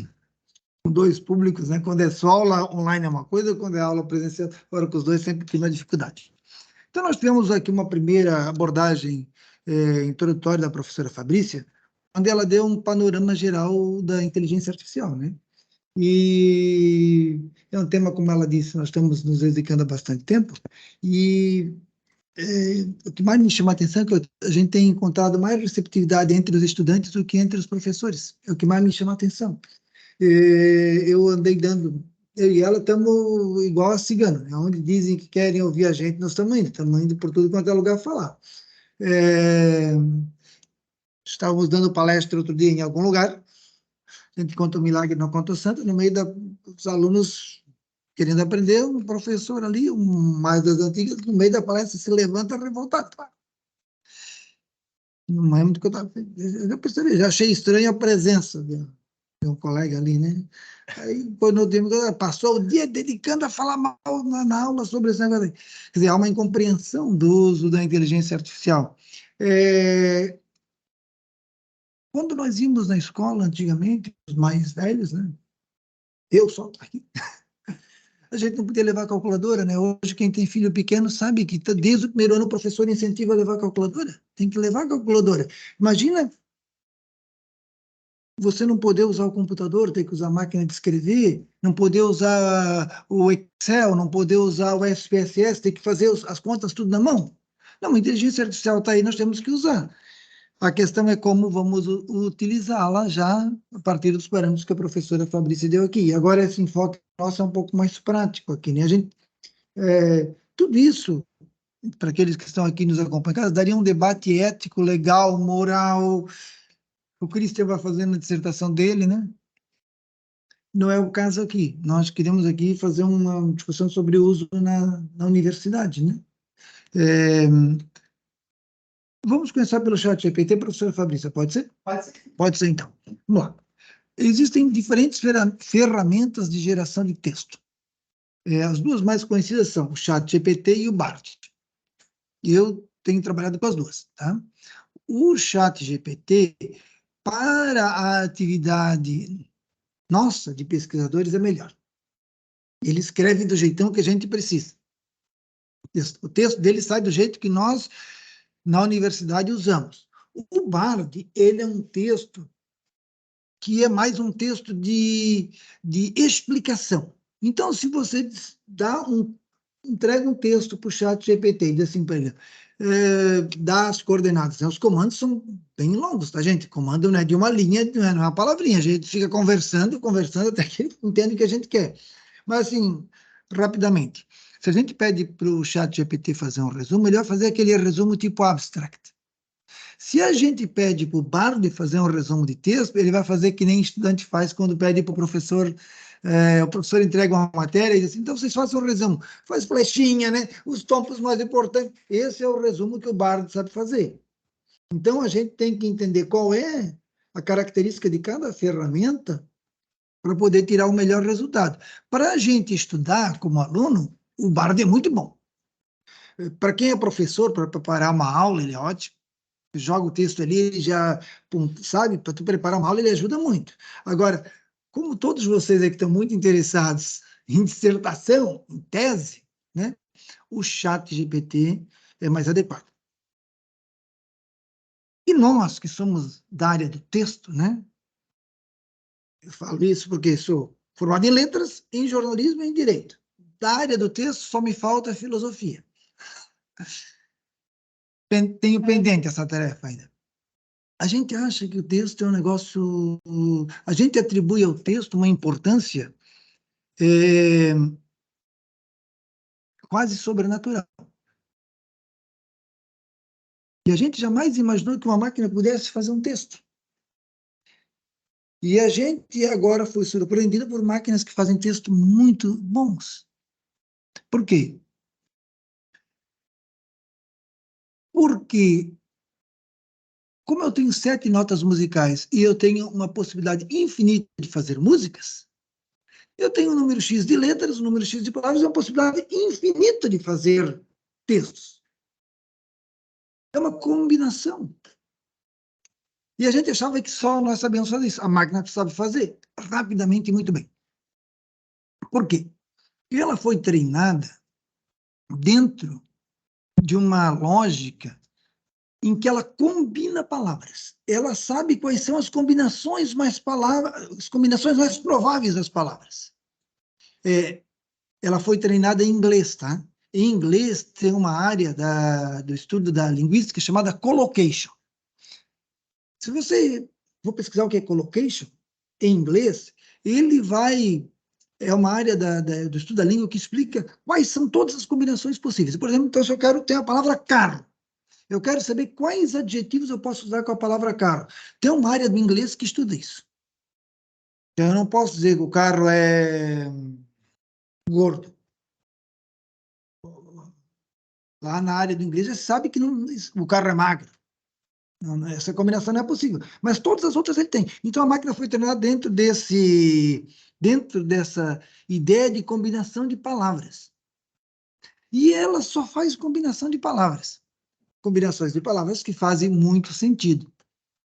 C: dois públicos, né? Quando é só aula online é uma coisa, quando é aula presencial, agora com os dois sempre tem uma dificuldade. Então, nós tivemos aqui uma primeira abordagem introdutória da professora Fabrícia, onde ela deu um panorama geral da inteligência artificial, né? E é um tema, como ela disse, nós estamos nos dedicando há bastante tempo, e o que mais me chama a atenção é que a gente tem encontrado mais receptividade entre os estudantes do que entre os professores. É o que mais me chama a atenção. Eu andei dando... Eu e ela estamos igual a cigano, né? Onde dizem que querem ouvir a gente, nós estamos indo por tudo quanto é lugar falar. Estávamos dando palestra outro dia em algum lugar, a gente conta o milagre, não conta o santo, no meio dos alunos querendo aprender, um professor ali, mais das antigas, no meio da palestra se levanta revoltado. Não é muito que eu percebi, já achei estranha a presença de um colega ali, né? Aí, quando eu tenho, passou o dia dedicando a falar mal na aula sobre esse negócio aí. Quer dizer, há uma incompreensão do uso da inteligência artificial. Quando nós íamos na escola, antigamente, os mais velhos, né? Eu só aqui. A gente não podia levar calculadora, né? Hoje, quem tem filho pequeno sabe que desde o primeiro ano o professor incentiva a levar calculadora. Tem que levar calculadora. Imagina você não poder usar o computador, ter que usar a máquina de escrever, não poder usar o Excel, não poder usar o SPSS, ter que fazer as contas tudo na mão. Não, a inteligência artificial está aí, nós temos que usar. A questão é como vamos utilizá-la já a partir dos parâmetros que a professora Fabrícia deu aqui. Agora, esse enfoque nosso é um pouco mais prático aqui, né? Tudo isso, para aqueles que estão aqui nos acompanhando, daria um debate ético, legal, moral. O Christian vai fazendo a dissertação dele, né? Não é o caso aqui. Nós queremos aqui fazer uma discussão sobre o uso na universidade, né? Vamos começar pelo chat GPT, professora Fabrícia, pode ser?
A: Pode ser.
C: Pode ser, então. Vamos lá. Existem diferentes ferramentas de geração de texto. As duas mais conhecidas são o chat GPT e o Bard. Eu tenho trabalhado com as duas, tá? O chat GPT, para a atividade nossa, de pesquisadores, é melhor. Ele escreve do jeitão que a gente precisa. O texto dele sai do jeito que nós, na universidade, usamos. O Bard, ele é um texto que é mais um texto de explicação. Então, se você entrega um texto para o chat GPT e diz assim para ele, dá as coordenadas, né? Os comandos são bem longos, tá, gente? Comando não é de uma linha, não é uma palavrinha, a gente fica conversando até que ele entende o que a gente quer. Mas, assim, rapidamente, se a gente pede para o chat GPT fazer um resumo, ele vai fazer aquele resumo tipo abstract. Se a gente pede para o Bard fazer um resumo de texto, ele vai fazer que nem estudante faz quando pede para o professor entrega uma matéria e diz assim, então vocês façam um resumo, faz flechinha, né? Os tópicos mais importantes. Esse é o resumo que o Bard sabe fazer. Então, a gente tem que entender qual é a característica de cada ferramenta para poder tirar o melhor resultado. Para a gente estudar como aluno, o Bard é muito bom. Para quem é professor, para preparar uma aula, ele é ótimo. Joga o texto ali, ele já, sabe, para tu preparar uma aula, ele ajuda muito. Agora, como todos vocês aí que estão muito interessados em dissertação, em tese, né, o chat GPT é mais adequado. E nós, que somos da área do texto, né, eu falo isso porque sou formado em letras, em jornalismo e em direito. Da área do texto só me falta filosofia. Tenho pendente essa tarefa ainda. A gente acha que o texto é um negócio... A gente atribui ao texto uma importância quase sobrenatural. E a gente jamais imaginou que uma máquina pudesse fazer um texto. E a gente agora foi surpreendido por máquinas que fazem texto muito bons. Por quê? Porque, como eu tenho 7 notas musicais e eu tenho uma possibilidade infinita de fazer músicas, eu tenho um número X de letras, um número X de palavras e uma possibilidade infinita de fazer textos. É uma combinação. E a gente achava que só nós sabíamos fazer isso. A máquina sabe fazer rapidamente e muito bem. Por quê? Porque ela foi treinada dentro de uma lógica em que ela combina palavras. Ela sabe quais são as combinações mais prováveis das palavras. Ela foi treinada em inglês, tá? Em inglês tem uma área do estudo da linguística chamada collocation. Se você for pesquisar o que é collocation, em inglês, ele vai... É uma área do estudo da língua que explica quais são todas as combinações possíveis. Por exemplo, então, se eu quero ter a palavra carro, eu quero saber quais adjetivos eu posso usar com a palavra carro. Tem uma área do inglês que estuda isso. Então, eu não posso dizer que o carro é gordo. Lá na área do inglês, você sabe que o carro é magro. Não, essa combinação não é possível. Mas todas as outras ele tem. Então, a máquina foi treinada dentro dessa ideia de combinação de palavras. E ela só faz combinação de palavras. Combinações de palavras que fazem muito sentido.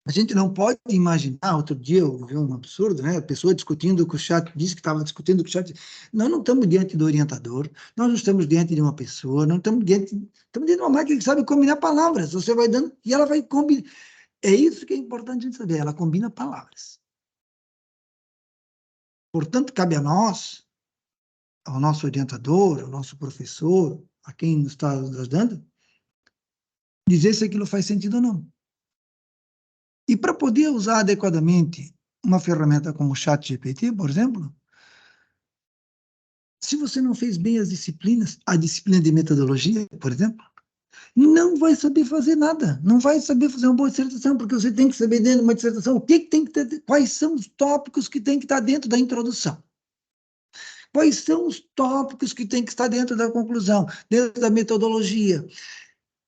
C: A gente não pode imaginar, outro dia eu vi um absurdo, né? A pessoa discutindo com o chat, disse que estava discutindo com o chat. Nós não estamos diante do orientador, nós não estamos diante de uma pessoa, não estamos diante de uma máquina que sabe combinar palavras. Você vai dando e ela vai combinar. É isso que é importante a gente saber, ela combina palavras. Portanto, cabe a nós, ao nosso orientador, ao nosso professor, a quem nos está ajudando, dizer se aquilo faz sentido ou não. E para poder usar adequadamente uma ferramenta como o ChatGPT, por exemplo, se você não fez bem as disciplinas, a disciplina de metodologia, por exemplo, não vai saber fazer nada, não vai saber fazer uma boa dissertação, porque você tem que saber dentro de uma dissertação o que tem que ter, quais são os tópicos que tem que estar dentro da introdução. Quais são os tópicos que tem que estar dentro da conclusão, dentro da metodologia.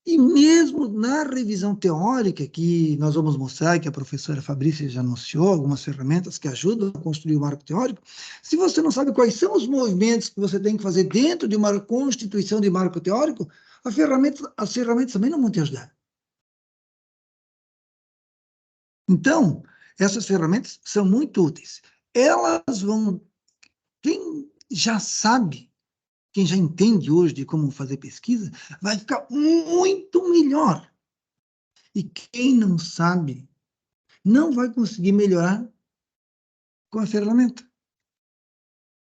C: E mesmo na revisão teórica, que nós vamos mostrar, que a professora Fabrícia já anunciou, algumas ferramentas que ajudam a construir o marco teórico, se você não sabe quais são os movimentos que você tem que fazer dentro de uma constituição de marco teórico, as ferramentas também não vão te ajudar. Então, essas ferramentas são muito úteis. Elas vão... Quem já sabe, quem já entende hoje de como fazer pesquisa, vai ficar muito melhor. E quem não sabe, não vai conseguir melhorar com a ferramenta.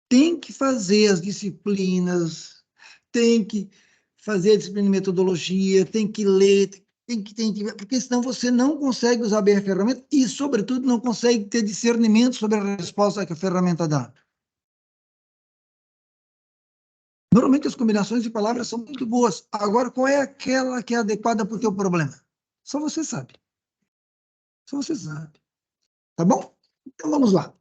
C: Tem que fazer as disciplinas, tem que fazer a disciplina de metodologia, tem que ler, tem que porque senão você não consegue usar bem a ferramenta e, sobretudo, não consegue ter discernimento sobre a resposta que a ferramenta dá. Normalmente as combinações de palavras são muito boas. Agora, qual é aquela que é adequada para o teu problema? Só você sabe. Só você sabe. Tá bom? Então vamos lá.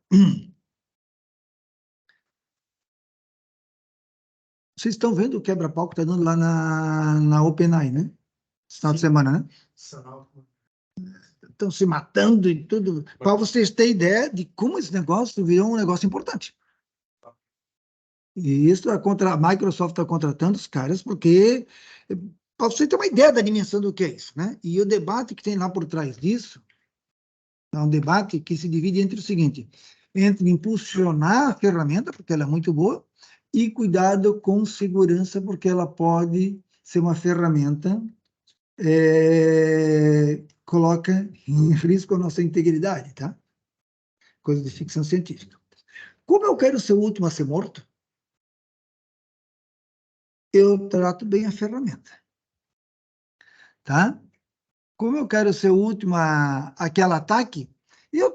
C: Vocês estão vendo o quebra-pau que está dando lá na OpenAI, né? Esse final de semana, né? Estão se matando e tudo. Para vocês terem ideia de como esse negócio virou um negócio importante. E isso a Microsoft está contratando os caras porque, para você ter uma ideia da dimensão do que é isso, né? E o debate que tem lá por trás disso é um debate que se divide entre o seguinte, entre impulsionar a ferramenta, porque ela é muito boa, e cuidado com segurança, porque ela pode ser uma ferramenta coloca em risco a nossa integridade, tá? Coisa de ficção científica. Como eu quero ser o último a ser morto, eu trato bem a ferramenta, tá? Como eu quero ser o último àquele ataque,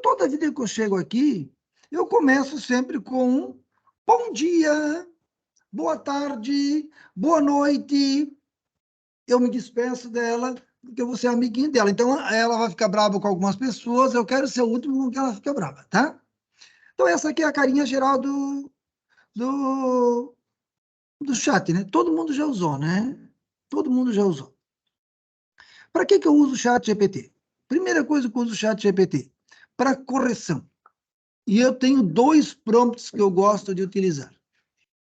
C: toda vida que eu chego aqui, eu começo sempre com bom dia, boa tarde, boa noite. Eu me despeço dela, porque eu vou ser amiguinho dela. Então, ela vai ficar brava com algumas pessoas, eu quero ser o último com que ela fica brava, tá? Então, essa aqui é a carinha geral do chat, né? Todo mundo já usou, né? Todo mundo já usou. Para que eu uso o chat GPT? Primeira coisa que eu uso o chat GPT, para correção. E eu tenho 2 prompts que eu gosto de utilizar,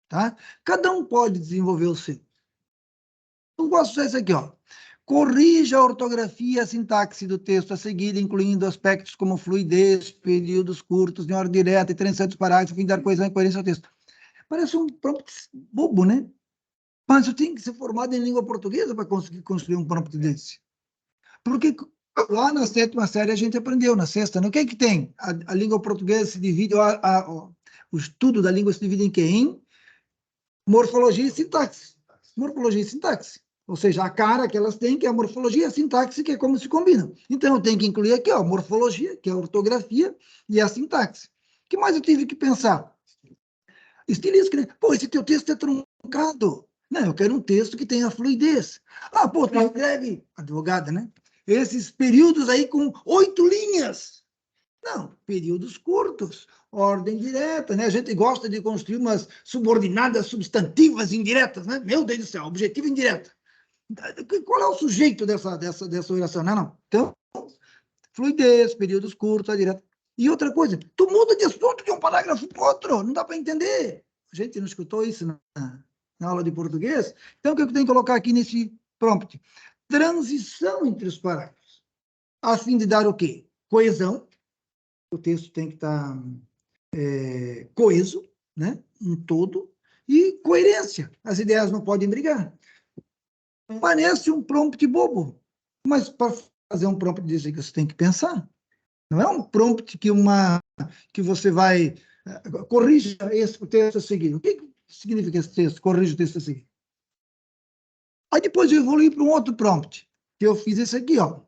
C: tá? Cada um pode desenvolver o seu. Eu gosto desse aqui, ó. Corrija a ortografia e a sintaxe do texto a seguir, incluindo aspectos como fluidez, períodos curtos, em ordem direta e transição dos parágrafos, fim de dar coesão e coerência ao texto. Parece um prompt bobo, né? Mas eu tenho que ser formado em língua portuguesa para conseguir construir um prompt desse. Porque lá na 7ª série a gente aprendeu, na 6ª, né? O que é que tem? A língua portuguesa se divide, o estudo da língua se divide em quê? Em morfologia e sintaxe. Morfologia e sintaxe. Ou seja, a cara que elas têm, que é a morfologia, e a sintaxe, que é como se combinam. Então, eu tenho que incluir aqui, ó, morfologia, que é a ortografia, e a sintaxe. O que mais eu tive que pensar? Estilística, né? Pô, esse teu texto é truncado. Não, eu quero um texto que tenha fluidez. Ah, pô, tu escreve, advogada, né? Esses períodos aí com 8 linhas. Não, períodos curtos, ordem direta, né? A gente gosta de construir umas subordinadas substantivas indiretas, né? Meu Deus do céu, objetivo indireto. Qual é o sujeito dessa oração? Não. Então, fluidez, períodos curtos, direta. E outra coisa, tu muda de assunto de um parágrafo para outro, não dá para entender. A gente não escutou isso na aula de português. Então, o que eu tenho que colocar aqui nesse prompt? Transição entre os parágrafos. A fim de dar o quê? Coesão. O texto tem que estar coeso, né? Um todo. E coerência. As ideias não podem brigar. Parece um prompt bobo, mas para fazer um prompt desse que você tem que pensar. Não é um prompt que você vai Corrija esse texto a seguir. O que significa esse texto? Corrija o texto a seguir. Aí depois eu evoluí para um outro prompt, que eu fiz esse aqui, ó.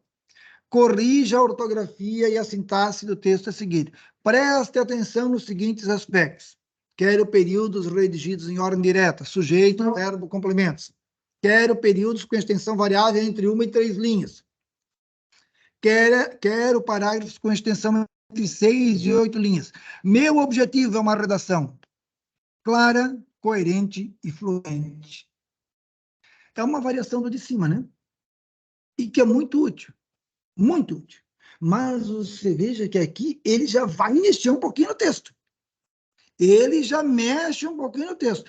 C: Corrija a ortografia e a sintaxe do texto a seguir. Preste atenção nos seguintes aspectos. Quero períodos redigidos em ordem direta, sujeito, verbo, complementos. Quero períodos com extensão variável entre 1 e 3 linhas. Quero parágrafos com extensão entre 6 e 8 linhas. Meu objetivo é uma redação clara, coerente e fluente. É uma variação do de cima, né? E que é muito útil. Muito útil. Mas você veja que aqui ele já vai mexer um pouquinho no texto. Ele já mexe um pouquinho no texto.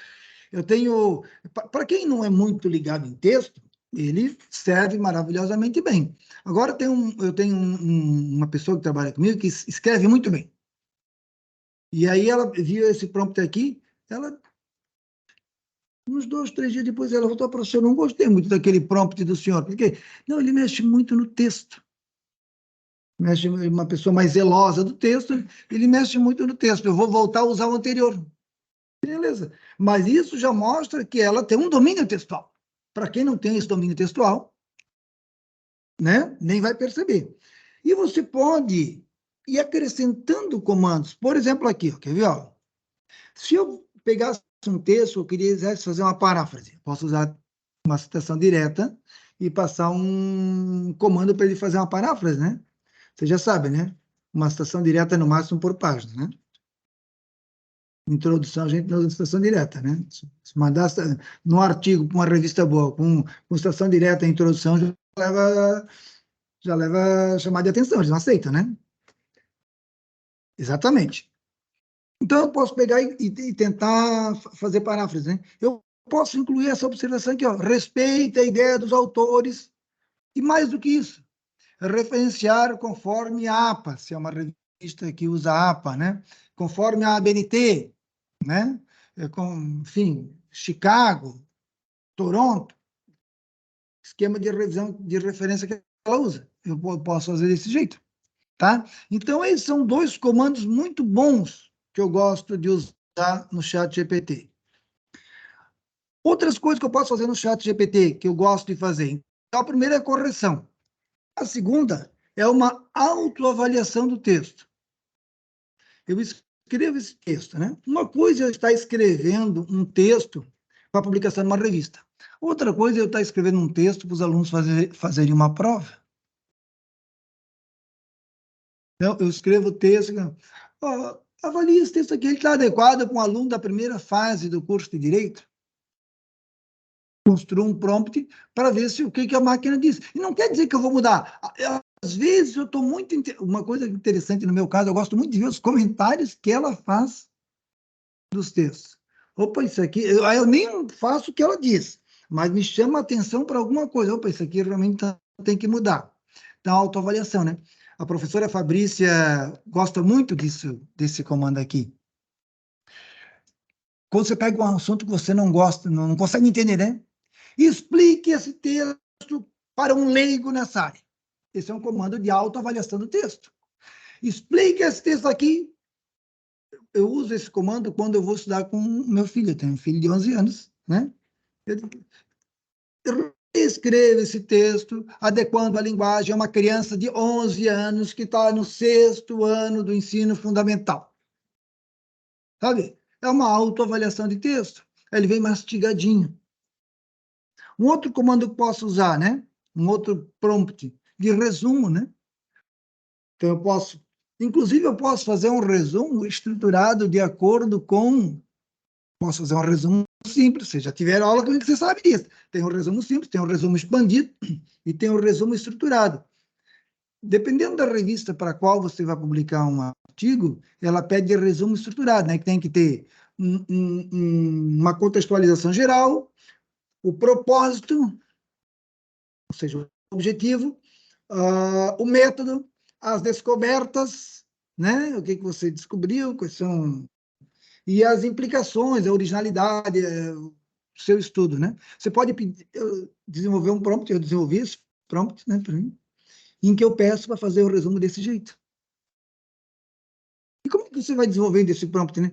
C: Eu tenho... Para quem não é muito ligado em texto, ele serve maravilhosamente bem. Agora eu tenho uma pessoa que trabalha comigo que escreve muito bem. E aí ela viu esse prompt aqui, uns 2, 3 dias depois ela voltou, professor, não gostei muito daquele prompt do senhor, porque não, ele mexe muito no texto. Mexe uma pessoa mais zelosa do texto, ele mexe muito no texto. Eu vou voltar a usar o anterior. Beleza. Mas isso já mostra que ela tem um domínio textual. Para quem não tem esse domínio textual, né, nem vai perceber. E você pode ir acrescentando comandos. Por exemplo, aqui, ó, quer ver? Ó? Se eu pegasse um texto, eu quisesse fazer uma paráfrase, posso usar uma citação direta e passar um comando para ele fazer uma paráfrase, né? Você já sabe, né? Uma citação direta no máximo por página, né? Introdução, a gente não usa citação direta, né? Se mandar no artigo para uma revista boa, com citação direta e introdução, já leva a chamar de atenção, eles não aceitam, né? Exatamente. Então, eu posso pegar e tentar fazer paráfrase, né? Eu posso incluir essa observação aqui, ó. Respeita a ideia dos autores, e mais do que isso, referenciar conforme a APA, se é uma revista que usa a APA, né? Conforme a ABNT, né? Enfim, Chicago, Toronto, esquema de revisão de referência que ela usa. Eu posso fazer desse jeito, tá? Então, esses são 2 comandos muito bons que eu gosto de usar no ChatGPT. Outras coisas que eu posso fazer no ChatGPT, que eu gosto de fazer. Então, a primeira é a correção. A segunda é uma autoavaliação do texto. Eu escrevo esse texto, né? Uma coisa é eu estar escrevendo um texto para publicação numa revista. Outra coisa é eu estar escrevendo um texto para os alunos fazerem uma prova. Então, eu escrevo o texto, avalie esse texto aqui, ele está adequado para um aluno da primeira fase do curso de Direito? Construo um prompt para ver se o que a máquina diz. E não quer dizer que eu vou mudar. Às vezes eu estou muito... Uma coisa interessante no meu caso, eu gosto muito de ver os comentários que ela faz dos textos. Opa, isso aqui... Eu nem faço o que ela diz, mas me chama a atenção para alguma coisa. Opa, isso aqui realmente tem que mudar. Então, autoavaliação, né? A professora Fabrícia gosta muito desse comando aqui. Quando você pega um assunto que você não gosta, não consegue entender, né? Explique esse texto para um leigo nessa área. Esse é um comando de autoavaliação do texto. Explique esse texto aqui. Eu uso esse comando quando eu vou estudar com meu filho. Eu tenho um filho de 11 anos, né? Eu escrevo esse texto, adequando a linguagem a uma criança de 11 anos que está no 6º ano do ensino fundamental. Sabe? É uma autoavaliação de texto. Ele vem mastigadinho. Um outro comando que eu posso usar, né? Um outro prompt de resumo, né? Então, inclusive, eu posso fazer um resumo estruturado de acordo com... Posso fazer um resumo simples, vocês já tiveram aula comigo, você sabe disso. Tem um resumo simples, tem um resumo expandido e tem um resumo estruturado. Dependendo da revista para a qual você vai publicar um artigo, ela pede resumo estruturado, né? Que tem que ter uma contextualização geral, o propósito, ou seja, o objetivo, o método, as descobertas, né? O que você descobriu, quais são... E as implicações, a originalidade, o seu estudo, né? Você pode desenvolver um prompt, eu desenvolvi esse prompt, né, para mim, em que eu peço para fazer o resumo desse jeito. E como é que você vai desenvolvendo esse prompt, né?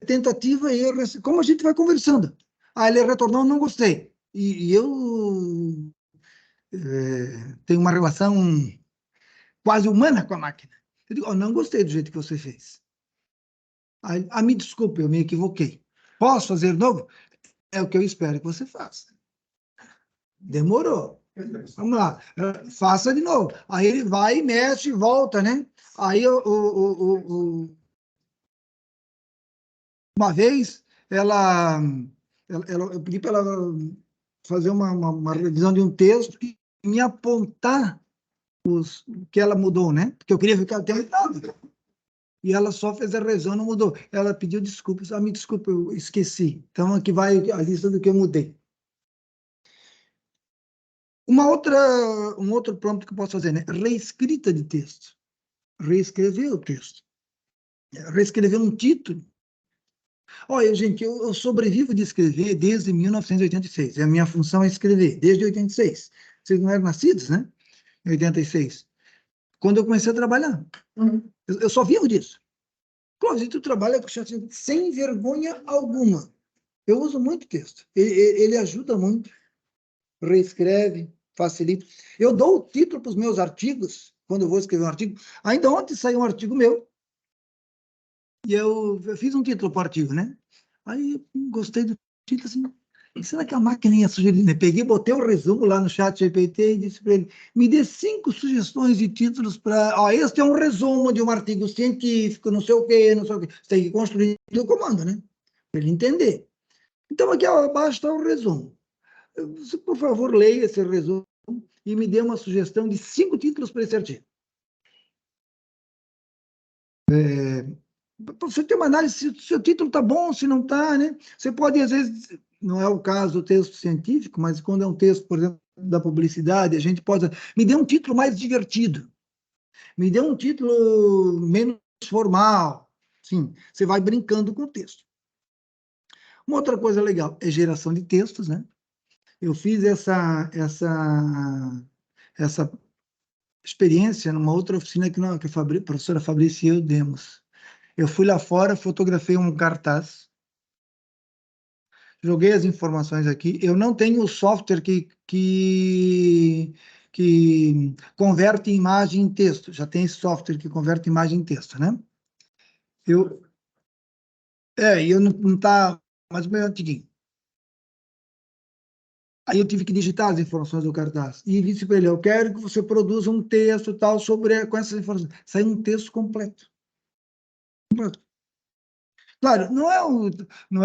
C: Tentativa e erro, como a gente vai conversando. Ah, ele retornou, não gostei. E eu tenho uma relação quase humana com a máquina. Eu digo, não gostei do jeito que você fez. Me desculpe, eu me equivoquei. Posso fazer de novo? É o que eu espero que você faça. Demorou. Vamos lá, faça de novo. Aí ele vai, mexe e volta, né? Aí uma vez eu pedi para ela fazer uma revisão de um texto e me apontar o que ela mudou, né? Porque eu queria ficar até metade. E ela só fez a revisão, não mudou. Ela pediu desculpas. Me desculpa, eu esqueci. Então, aqui vai a lista do que eu mudei. Um outro prompt que eu posso fazer, né? Reescrita de texto. Reescrever o texto. Reescrever um título. Olha, gente, eu sobrevivo de escrever desde 1986. A minha função é escrever, desde 86. Vocês não eram nascidos, né? Em 86. Quando eu comecei a trabalhar. Eu só vivo disso. Clóvis, tu trabalha com chat sem vergonha alguma. Eu uso muito texto. Ele ajuda muito. Reescreve, facilita. Eu dou o título para os meus artigos, quando eu vou escrever um artigo. Ainda ontem saiu um artigo meu, e eu fiz um título para o artigo, né? Aí gostei do título, assim, será que a máquina ia sugerir? Né? Peguei, botei o resumo lá no chat GPT e disse para ele, me dê 5 sugestões de títulos para... este é um resumo de um artigo científico, não sei o quê, não sei o quê. Você tem que construir o comando, né? Para ele entender. Então, aqui abaixo está o resumo. Você, por favor, leia esse resumo e me dê uma sugestão de 5 títulos para esse artigo. Para você ter uma análise se o seu título está bom, se não está, né? Você pode, às vezes, não é o caso do texto científico, mas quando é um texto, por exemplo, da publicidade, a gente pode... Me dê um título mais divertido. Me dê um título menos formal. Sim, você vai brincando com o texto. Uma outra coisa legal é geração de textos, né? Eu fiz essa experiência numa outra oficina que a professora Fabrícia e eu demos. Eu fui lá fora, fotografei um cartaz, joguei as informações aqui. Eu não tenho o software que converte imagem em texto. Já tem esse software que converte imagem em texto, né? Eu não tá mais ou menos antiguinho. Aí eu tive que digitar as informações do cartaz. E disse para ele, eu quero que você produza um texto tal com essas informações. Saiu um texto completo. Claro, não é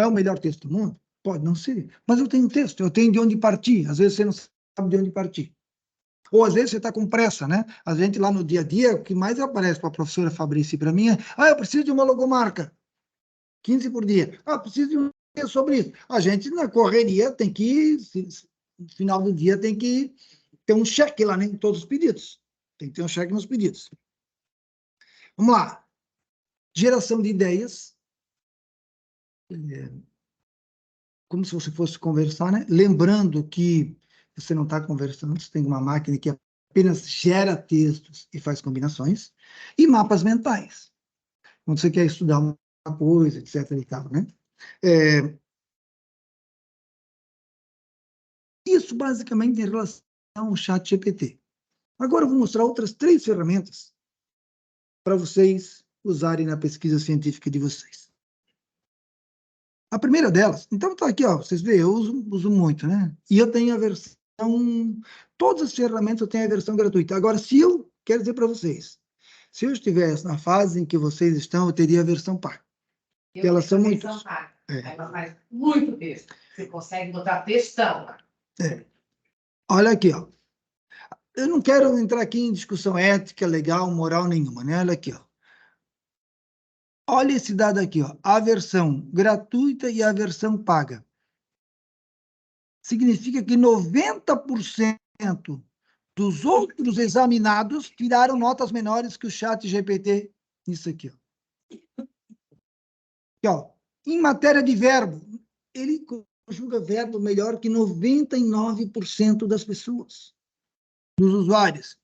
C: o melhor texto do mundo, pode não ser, mas eu tenho um texto, eu tenho de onde partir. Às vezes você não sabe de onde partir. Ou às vezes você está com pressa, né? A gente lá no dia a dia, o que mais aparece para a professora Fabrícia e para mim é, eu preciso de uma logomarca, 15 por dia. Preciso de um texto sobre isso. A gente, na correria, tem que, no final do dia, tem que ter um cheque lá, né, em todos os pedidos. Tem que ter um cheque nos pedidos. Vamos lá. Geração de ideias. Como se você fosse conversar, né? Lembrando que você não está conversando, você tem uma máquina que apenas gera textos e faz combinações. E mapas mentais. Quando você quer estudar uma coisa, etc. e tal, né? Isso basicamente em relação ao chat GPT. Agora eu vou mostrar outras 3 ferramentas para vocês usarem na pesquisa científica de vocês. A primeira delas, então tá aqui, vocês veem, eu uso muito, né? E eu tenho a versão, todas as ferramentas eu tenho a versão gratuita. Agora, se eu quero dizer para vocês, se eu estivesse na fase em que vocês estão, eu teria a versão paga. Elas são muito...
A: Ela faz muito texto. Você consegue botar textão lá.
C: Olha aqui, eu não quero entrar aqui em discussão ética, legal, moral nenhuma, né? Olha aqui, Olha esse dado aqui, a versão gratuita e a versão paga. Significa que 90% dos outros examinados tiraram notas menores que o chat GPT. Isso aqui. Aqui, em matéria de verbo, ele conjuga verbo melhor que 99% das pessoas, dos usuários.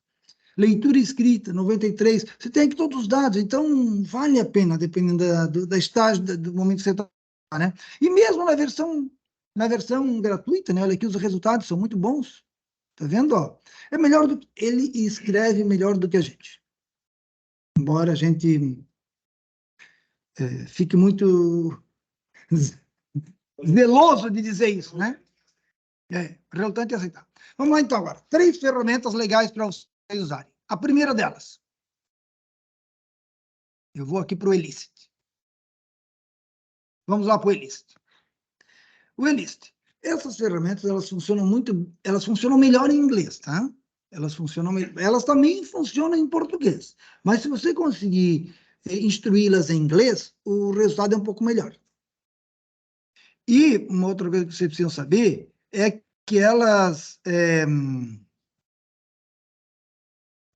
C: Leitura escrita, 93. Você tem aqui todos os dados, então vale a pena, dependendo da estágio, do momento que você está, né? E mesmo na versão gratuita, né? Olha aqui, os resultados são muito bons. Tá vendo? Ó, é melhor do que ele escreve melhor do que a gente. Embora a gente fique muito zeloso de dizer isso, né? Relutante a aceitar. Vamos lá, então, agora. 3 ferramentas legais para vocês usarem. A primeira delas. Eu vou aqui para o Elicit. Vamos lá para o Elicit. O Elicit. Essas ferramentas, elas funcionam melhor em inglês, tá? Elas também funcionam em português. Mas se você conseguir instruí-las em inglês, o resultado é um pouco melhor. E uma outra coisa que vocês precisam saber é que elas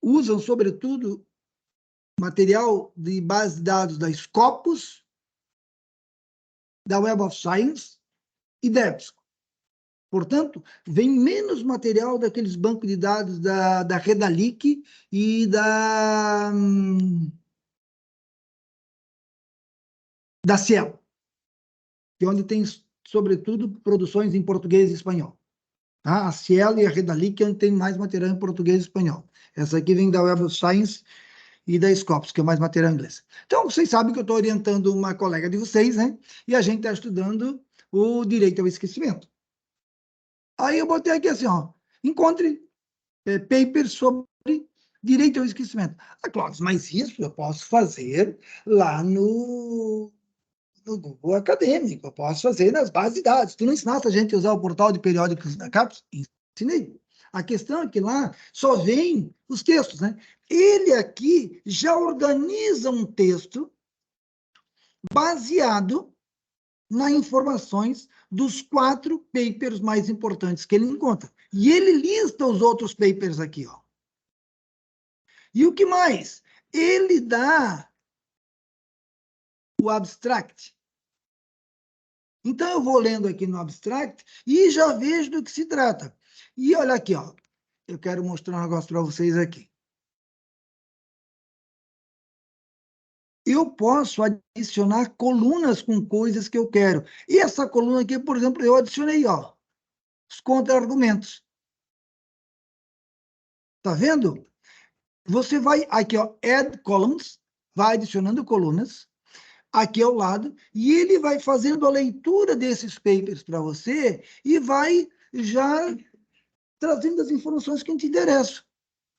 C: usam, sobretudo, material de base de dados da Scopus, da Web of Science e da EBSCO. Portanto, vem menos material daqueles bancos de dados da Redalic e da Cielo, que é onde tem, sobretudo, produções em português e espanhol. Tá? A Cielo e a Redalic é onde tem mais material em português e espanhol. Essa aqui vem da Web of Science e da Scopus, que é mais material em inglês. Então, vocês sabem que eu estou orientando uma colega de vocês, né? E a gente está estudando o direito ao esquecimento. Aí eu botei aqui assim, ó, encontre papers sobre direito ao esquecimento. Ah, Clóvis, mas isso eu posso fazer lá no Google Acadêmico, eu posso fazer nas bases de dados. Tu não ensinaste a gente a usar o portal de periódicos da CAPES? Ensinei. A questão é que lá só vem os textos, né? Ele aqui já organiza um texto baseado nas informações dos 4 papers mais importantes que ele encontra. E ele lista os outros papers aqui, ó. E o que mais? Ele dá o abstract. Então, eu vou lendo aqui no abstract e já vejo do que se trata. E olha aqui, ó. Eu quero mostrar um negócio para vocês aqui. Eu posso adicionar colunas com coisas que eu quero. E essa coluna aqui, por exemplo, eu adicionei, ó, os contra-argumentos. Tá vendo? Você vai aqui, ó, add columns, vai adicionando colunas aqui ao lado, e ele vai fazendo a leitura desses papers para você e vai já trazendo as informações que te interessam.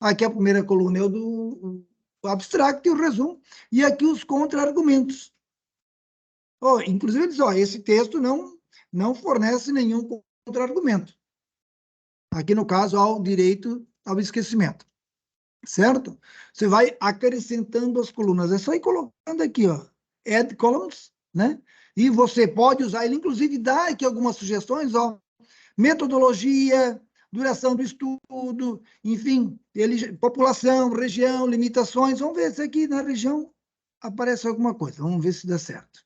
C: Aqui a primeira coluna é o do abstract e o resumo, e aqui os contra-argumentos. Oh, inclusive, ele diz, oh, esse texto não fornece nenhum contra-argumento. Aqui, no caso, ao direito ao esquecimento. Certo? Você vai acrescentando as colunas. É só ir colocando aqui, ó, add columns, né? E você pode usar, ele inclusive dá aqui algumas sugestões, ó, metodologia, duração do estudo, enfim, população, região, limitações. Vamos ver se aqui na região aparece alguma coisa. Vamos ver se dá certo.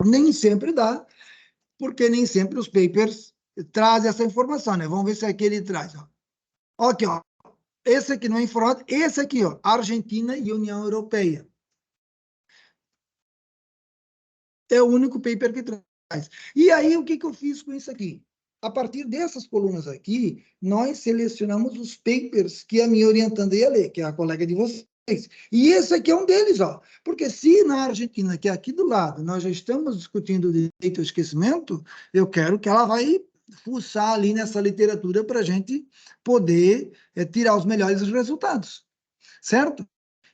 C: Nem sempre dá, porque nem sempre os papers trazem essa informação, né? Vamos ver se aqui ele traz, ó. Aqui, ó. Esse aqui não é informado, esse aqui, ó, Argentina e União Europeia. É o único paper que traz. E aí, o que eu fiz com isso aqui? A partir dessas colunas aqui, nós selecionamos os papers que a minha orientanda ia ler, que é a colega de vocês. E esse aqui é um deles, ó. Porque se na Argentina, que é aqui do lado, nós já estamos discutindo o direito ao esquecimento, eu quero que ela vai fuçar ali nessa literatura para a gente poder tirar os melhores resultados. Certo?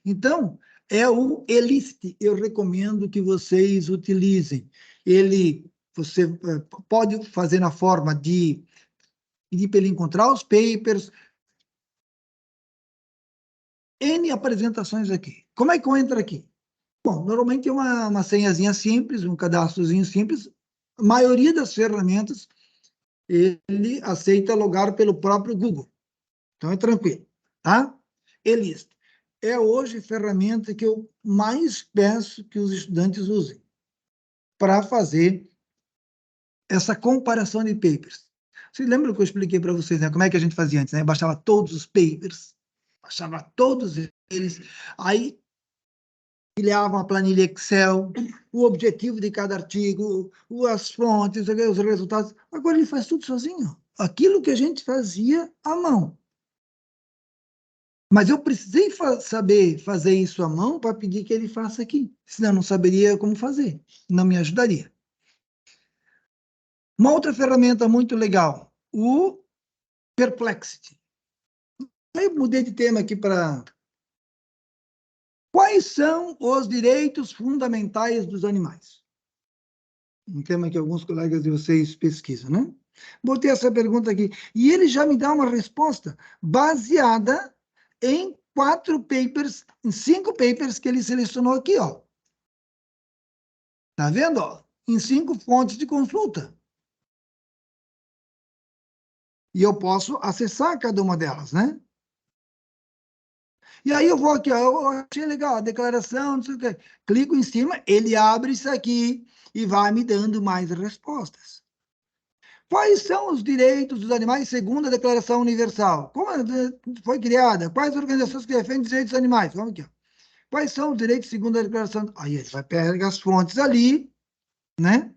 C: Então, é o Elicit. Eu recomendo que vocês utilizem. Você pode fazer na forma de pedir para ele encontrar os papers. N apresentações aqui. Como é que eu entro aqui? Bom, normalmente é uma senhazinha simples, um cadastrozinho simples. A maioria das ferramentas, ele aceita logar pelo próprio Google. Então, é tranquilo, tá? Elicit é hoje a ferramenta que eu mais peço que os estudantes usem para fazer essa comparação de papers. Vocês lembram que eu expliquei para vocês, né? Como é que a gente fazia antes, né? Eu baixava todos os papers, Achava todos eles. Aí criava uma planilha Excel, o objetivo de cada artigo, as fontes, os resultados. Agora ele faz tudo sozinho. Aquilo que a gente fazia à mão. Mas eu precisei saber fazer isso à mão para pedir que ele faça aqui. Senão eu não saberia como fazer. Não me ajudaria. Uma outra ferramenta muito legal, o Perplexity. Eu mudei de tema aqui para... Quais são os direitos fundamentais dos animais? Um tema que alguns colegas de vocês pesquisam, né? Botei essa pergunta aqui. E ele já me dá uma resposta baseada em 5 papers que ele selecionou aqui, ó. Tá vendo, ó? Em 5 fontes de consulta. E eu posso acessar cada uma delas, né? E aí eu vou aqui, ó, eu achei legal a declaração, não sei o quê. Clico em cima, ele abre isso aqui e vai me dando mais respostas. Quais são os direitos dos animais segundo a Declaração Universal? Como foi criada? Quais organizações que defendem os direitos dos animais? Vamos aqui, ó. Quais são os direitos segundo a Declaração? Aí ele vai pegar as fontes ali, né?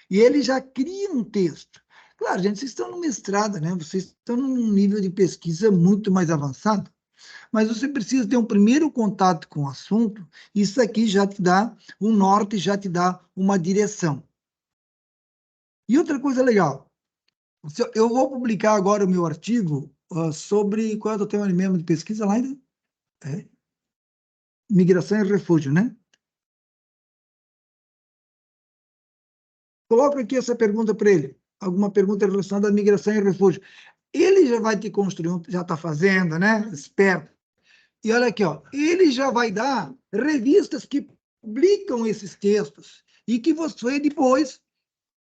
C: E ele já cria um texto. Claro, gente, vocês estão no mestrado, né? Vocês estão num nível de pesquisa muito mais avançado, mas você precisa ter um primeiro contato com o assunto. Isso aqui já te dá um norte, já te dá uma direção. E outra coisa legal, eu vou publicar agora o meu artigo sobre qual é o tema mesmo de pesquisa lá ainda? Migração e refúgio, né? Coloca aqui essa pergunta para ele. Alguma pergunta relacionada à migração e refúgio. Ele já vai te construir, já está fazendo, né? Esperto. E olha aqui, ó, ele já vai dar revistas que publicam esses textos e que você depois,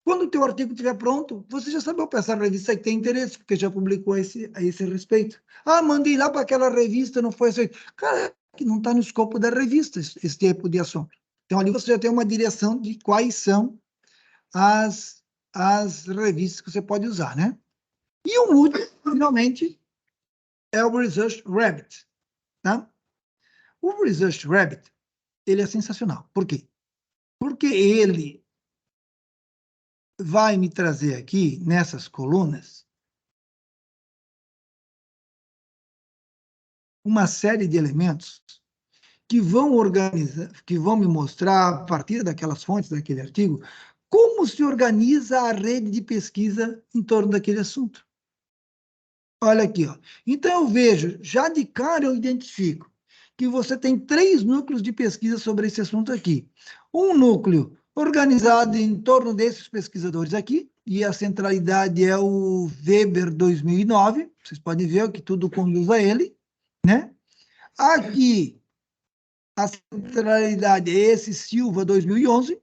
C: quando o teu artigo estiver pronto, você já sabe, opa, essa revista que tem interesse, porque já publicou a esse respeito. Ah, mandei lá para aquela revista, não foi aceito. Cara, que não está no escopo da revista esse tipo de assunto. Então, ali você já tem uma direção de quais são as revistas que você pode usar, né? E o último, finalmente, é o Research Rabbit, tá? O Research Rabbit, ele é sensacional. Por quê? Porque ele vai me trazer aqui, nessas colunas, uma série de elementos que vão organizar, que vão me mostrar, a partir daquelas fontes, daquele artigo, como se organiza a rede de pesquisa em torno daquele assunto. Olha aqui, ó. Então eu vejo, já de cara eu identifico que você tem 3 núcleos de pesquisa sobre esse assunto aqui. Um núcleo organizado em torno desses pesquisadores aqui, e a centralidade é o Weber 2009, vocês podem ver que tudo conduz a ele, né? Aqui, a centralidade é esse Silva 2011,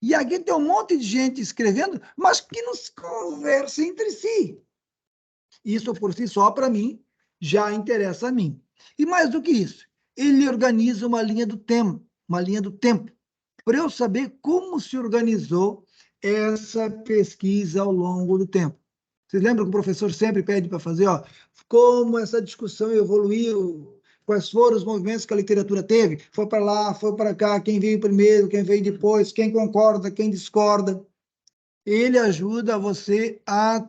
C: e aqui tem um monte de gente escrevendo, mas que não se conversa entre si. Isso, por si só, para mim, já interessa a mim. E mais do que isso, ele organiza uma linha do tempo, para eu saber como se organizou essa pesquisa ao longo do tempo. Vocês lembram que o professor sempre pede para fazer, ó, como essa discussão evoluiu, quais foram os movimentos que a literatura teve? Foi para lá, foi para cá, quem veio primeiro, quem veio depois, quem concorda, quem discorda. Ele ajuda você a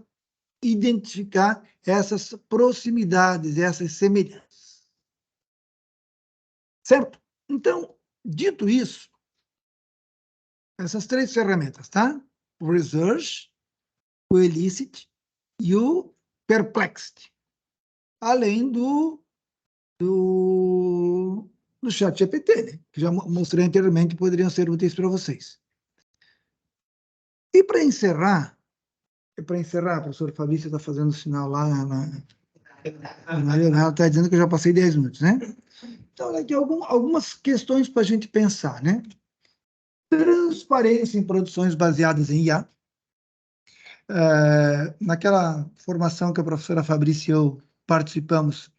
C: identificar essas proximidades, essas semelhanças. Certo? Então, dito isso, essas 3 ferramentas, tá? O Research, o Elicit e o Perplexity. Além do ChatGPT, né? Que já mostrei anteriormente que poderiam ser úteis para vocês. E para encerrar, a professora Fabrícia está fazendo sinal lá ela está dizendo que eu já passei 10 minutos, né? Então, aqui algumas questões para a gente pensar, né? Transparência em produções baseadas em IA. Naquela formação que a professora Fabrícia e eu participamos,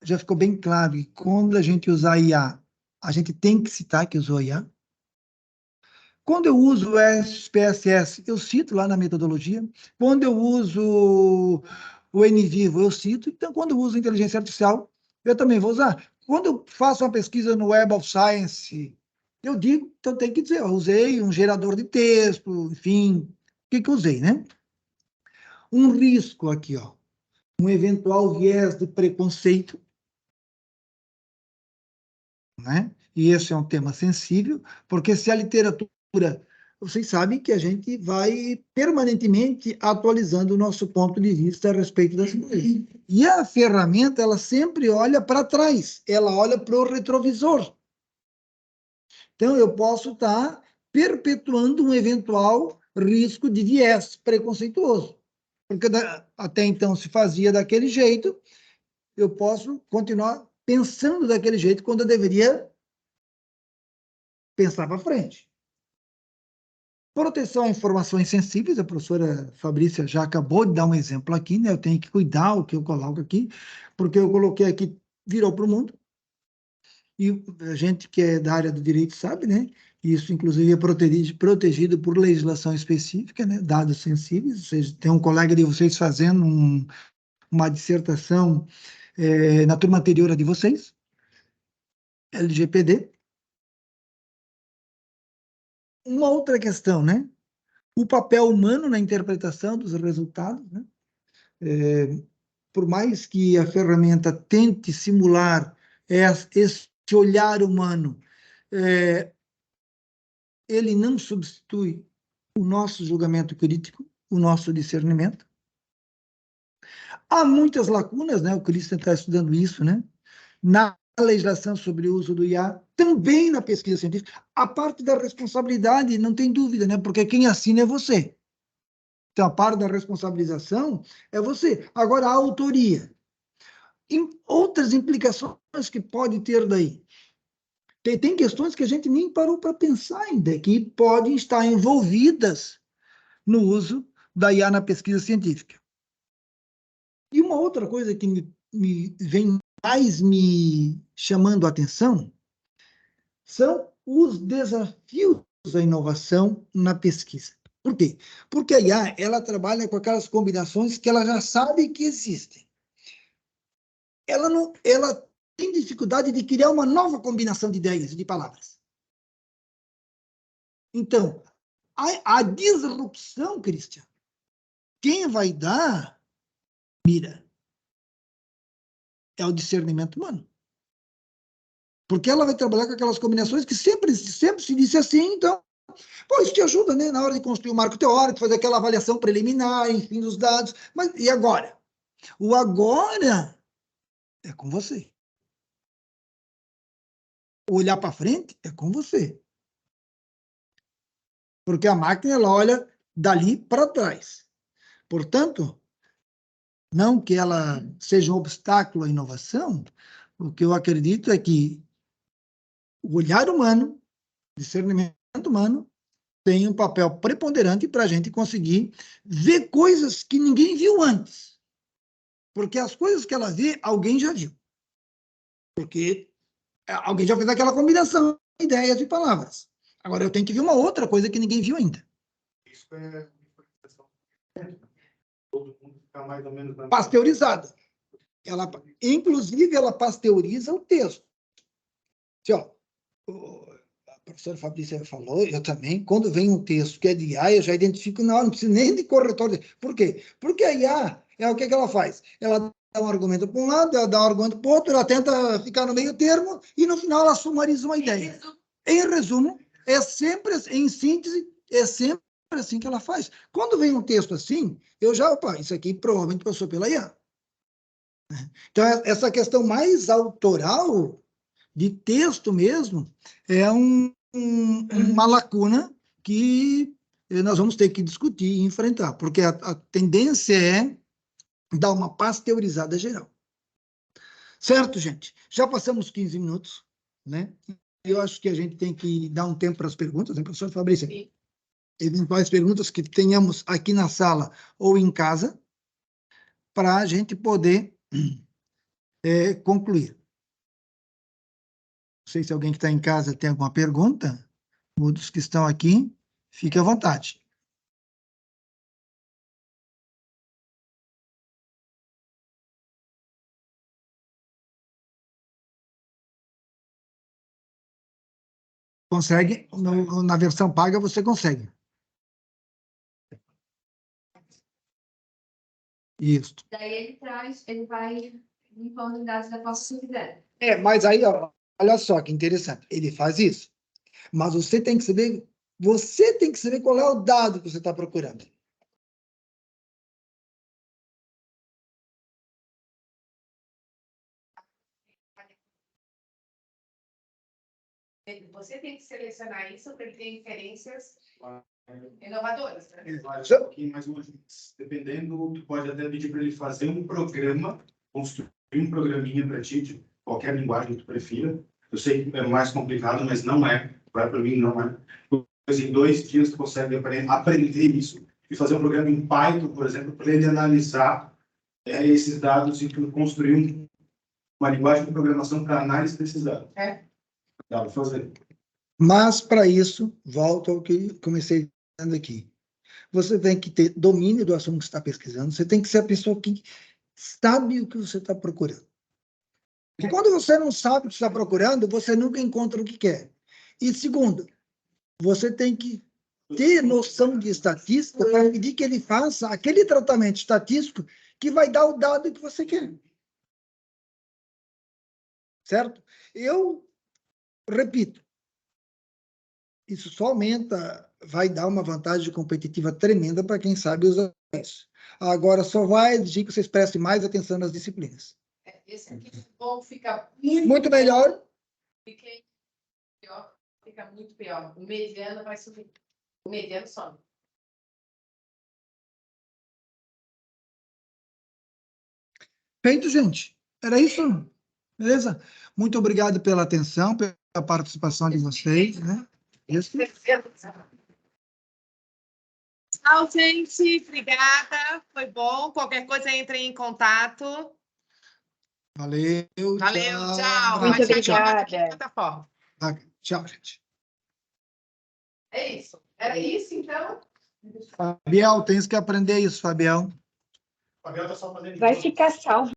C: já ficou bem claro que quando a gente usar IA, a gente tem que citar que usou IA. Quando eu uso o SPSS, eu cito lá na metodologia. Quando eu uso o NVivo, eu cito. Então, quando eu uso inteligência artificial, eu também vou usar. Quando eu faço uma pesquisa no Web of Science, eu digo, então tem que dizer, eu usei um gerador de texto, enfim, o que eu usei, né? Um risco aqui, ó, um eventual viés de preconceito, né? E esse é um tema sensível, porque se a literatura, vocês sabem que a gente vai permanentemente atualizando o nosso ponto de vista a respeito das coisas. E a ferramenta, ela sempre olha para trás, ela olha para o retrovisor. Então, eu posso estar perpetuando um eventual risco de viés preconceituoso. Porque até então se fazia daquele jeito, eu posso continuar pensando daquele jeito quando eu deveria pensar para frente. Proteção a informações sensíveis, a professora Fabrícia já acabou de dar um exemplo aqui, né? Eu tenho que cuidar o que eu coloco aqui, porque eu coloquei aqui, virou para o mundo, e a gente que é da área do direito sabe, né? Isso, inclusive, é protegido por legislação específica, né? Dados sensíveis, ou seja, tem um colega de vocês fazendo uma dissertação na turma anterior a de vocês, LGPD. Uma outra questão, né? O papel humano na interpretação dos resultados, né? Por mais que a ferramenta tente simular esse olhar humano, ele não substitui o nosso julgamento crítico, o nosso discernimento. Há muitas lacunas, né? O Christian está estudando isso, né? Na legislação sobre o uso do IA, também na pesquisa científica. A parte da responsabilidade, não tem dúvida, né? Porque quem assina é você. Então, a parte da responsabilização é você. Agora, a autoria. Outras implicações que pode ter daí. Tem questões que a gente nem parou para pensar ainda, que podem estar envolvidas no uso da IA na pesquisa científica. E uma outra coisa que vem mais me chamando a atenção são os desafios da inovação na pesquisa. Por quê? Porque a IA, ela trabalha com aquelas combinações que ela já sabe que existem. Ela tem dificuldade de criar uma nova combinação de ideias, de palavras. Então, a disrupção, Christian, quem vai dar, mira, é o discernimento humano. Porque ela vai trabalhar com aquelas combinações que sempre se disse assim, então, pô, isso te ajuda, né, na hora de construir o marco teórico, fazer aquela avaliação preliminar, enfim, dos dados. Mas e agora? O agora é com você. O olhar para frente é com você. Porque a máquina, ela olha dali para trás. Portanto, não que ela seja um obstáculo à inovação, o que eu acredito é que o olhar humano, discernimento humano, tem um papel preponderante para a gente conseguir ver coisas que ninguém viu antes. Porque as coisas que ela vê, alguém já viu. Porque alguém já fez aquela combinação de ideias e palavras. Agora eu tenho que ver uma outra coisa que ninguém viu ainda.
D: Isso é todo mundo ficar mais ou menos
C: pasteurizada. Inclusive, ela pasteuriza o texto. Assim, ó, a professora Fabrícia falou, eu também, quando vem um texto que é de IA, eu já identifico na hora, não preciso nem de corretor. Por quê? Porque a IA, o que ela faz? Ela dá um argumento para um lado, ela dá um argumento para o outro, ela tenta ficar no meio termo, e no final ela sumariza uma ideia. Em resumo, é sempre, em síntese, é sempre assim que ela faz. Quando vem um texto assim, eu já, opa, isso aqui provavelmente passou pela IA. Então, essa questão mais autoral, de texto mesmo, é uma lacuna que nós vamos ter que discutir e enfrentar, porque a tendência é dar uma pasteurizada geral. Certo, gente? Já passamos 15 minutos, né? Eu acho que a gente tem que dar um tempo para as perguntas, né, professor Fabrício? Sim. Eventuais perguntas que tenhamos aqui na sala ou em casa, para a gente poder concluir. Não sei se alguém que está em casa tem alguma pergunta. Todos que estão aqui, fiquem à vontade. Consegue? Na versão paga, você consegue. Isso.
E: Daí ele vai limpando os dados da posse se quiser.
C: Mas aí, ó, olha só que interessante. Ele faz isso. Mas você tem que saber qual é o dado que você está procurando.
A: Você tem que selecionar isso para ele ter inferências inovadoras, né?
D: Um pouquinho mais longe. Dependendo, tu pode até pedir para ele fazer um programa, construir um programinha para ti, de qualquer linguagem que tu prefira. Eu sei que é mais complicado, mas não é. Para mim, não é. Depois, em 2 dias, tu consegue aprender isso e fazer um programa em Python, por exemplo, para ele analisar esses dados e construir uma linguagem de programação para análise desses dados. Dá para fazer.
C: Mas, para isso, volto ao que comecei dizendo aqui. Você tem que ter domínio do assunto que você está pesquisando, você tem que ser a pessoa que sabe o que você está procurando. Porque quando você não sabe o que está procurando, você nunca encontra o que quer. E segundo, você tem que ter noção de estatística para pedir que ele faça aquele tratamento estatístico que vai dar o dado que você quer. Certo? Eu repito, isso só aumenta, vai dar uma vantagem competitiva tremenda para quem sabe usar isso. Agora, só vai exigir que vocês prestem mais atenção nas disciplinas.
A: Esse aqui bom, fica
C: Muito melhor.
A: Fica muito pior. O mediano vai subir. O mediano sobe.
C: Feito, gente. Era isso? Beleza? Muito obrigado pela atenção, pela participação de vocês, né? Isso.
A: Tchau, gente. Obrigada. Foi bom. Qualquer coisa, entrem em contato.
C: Valeu.
A: Valeu, tchau.
E: Muito
A: A gente
E: obrigada.
A: aqui na plataforma.
C: Tchau, gente.
A: É isso. Era isso, então?
C: Fabiel, tens que aprender isso, Fabiel.
D: O Fabiel está só fazendo.
E: Vai ficar salvo.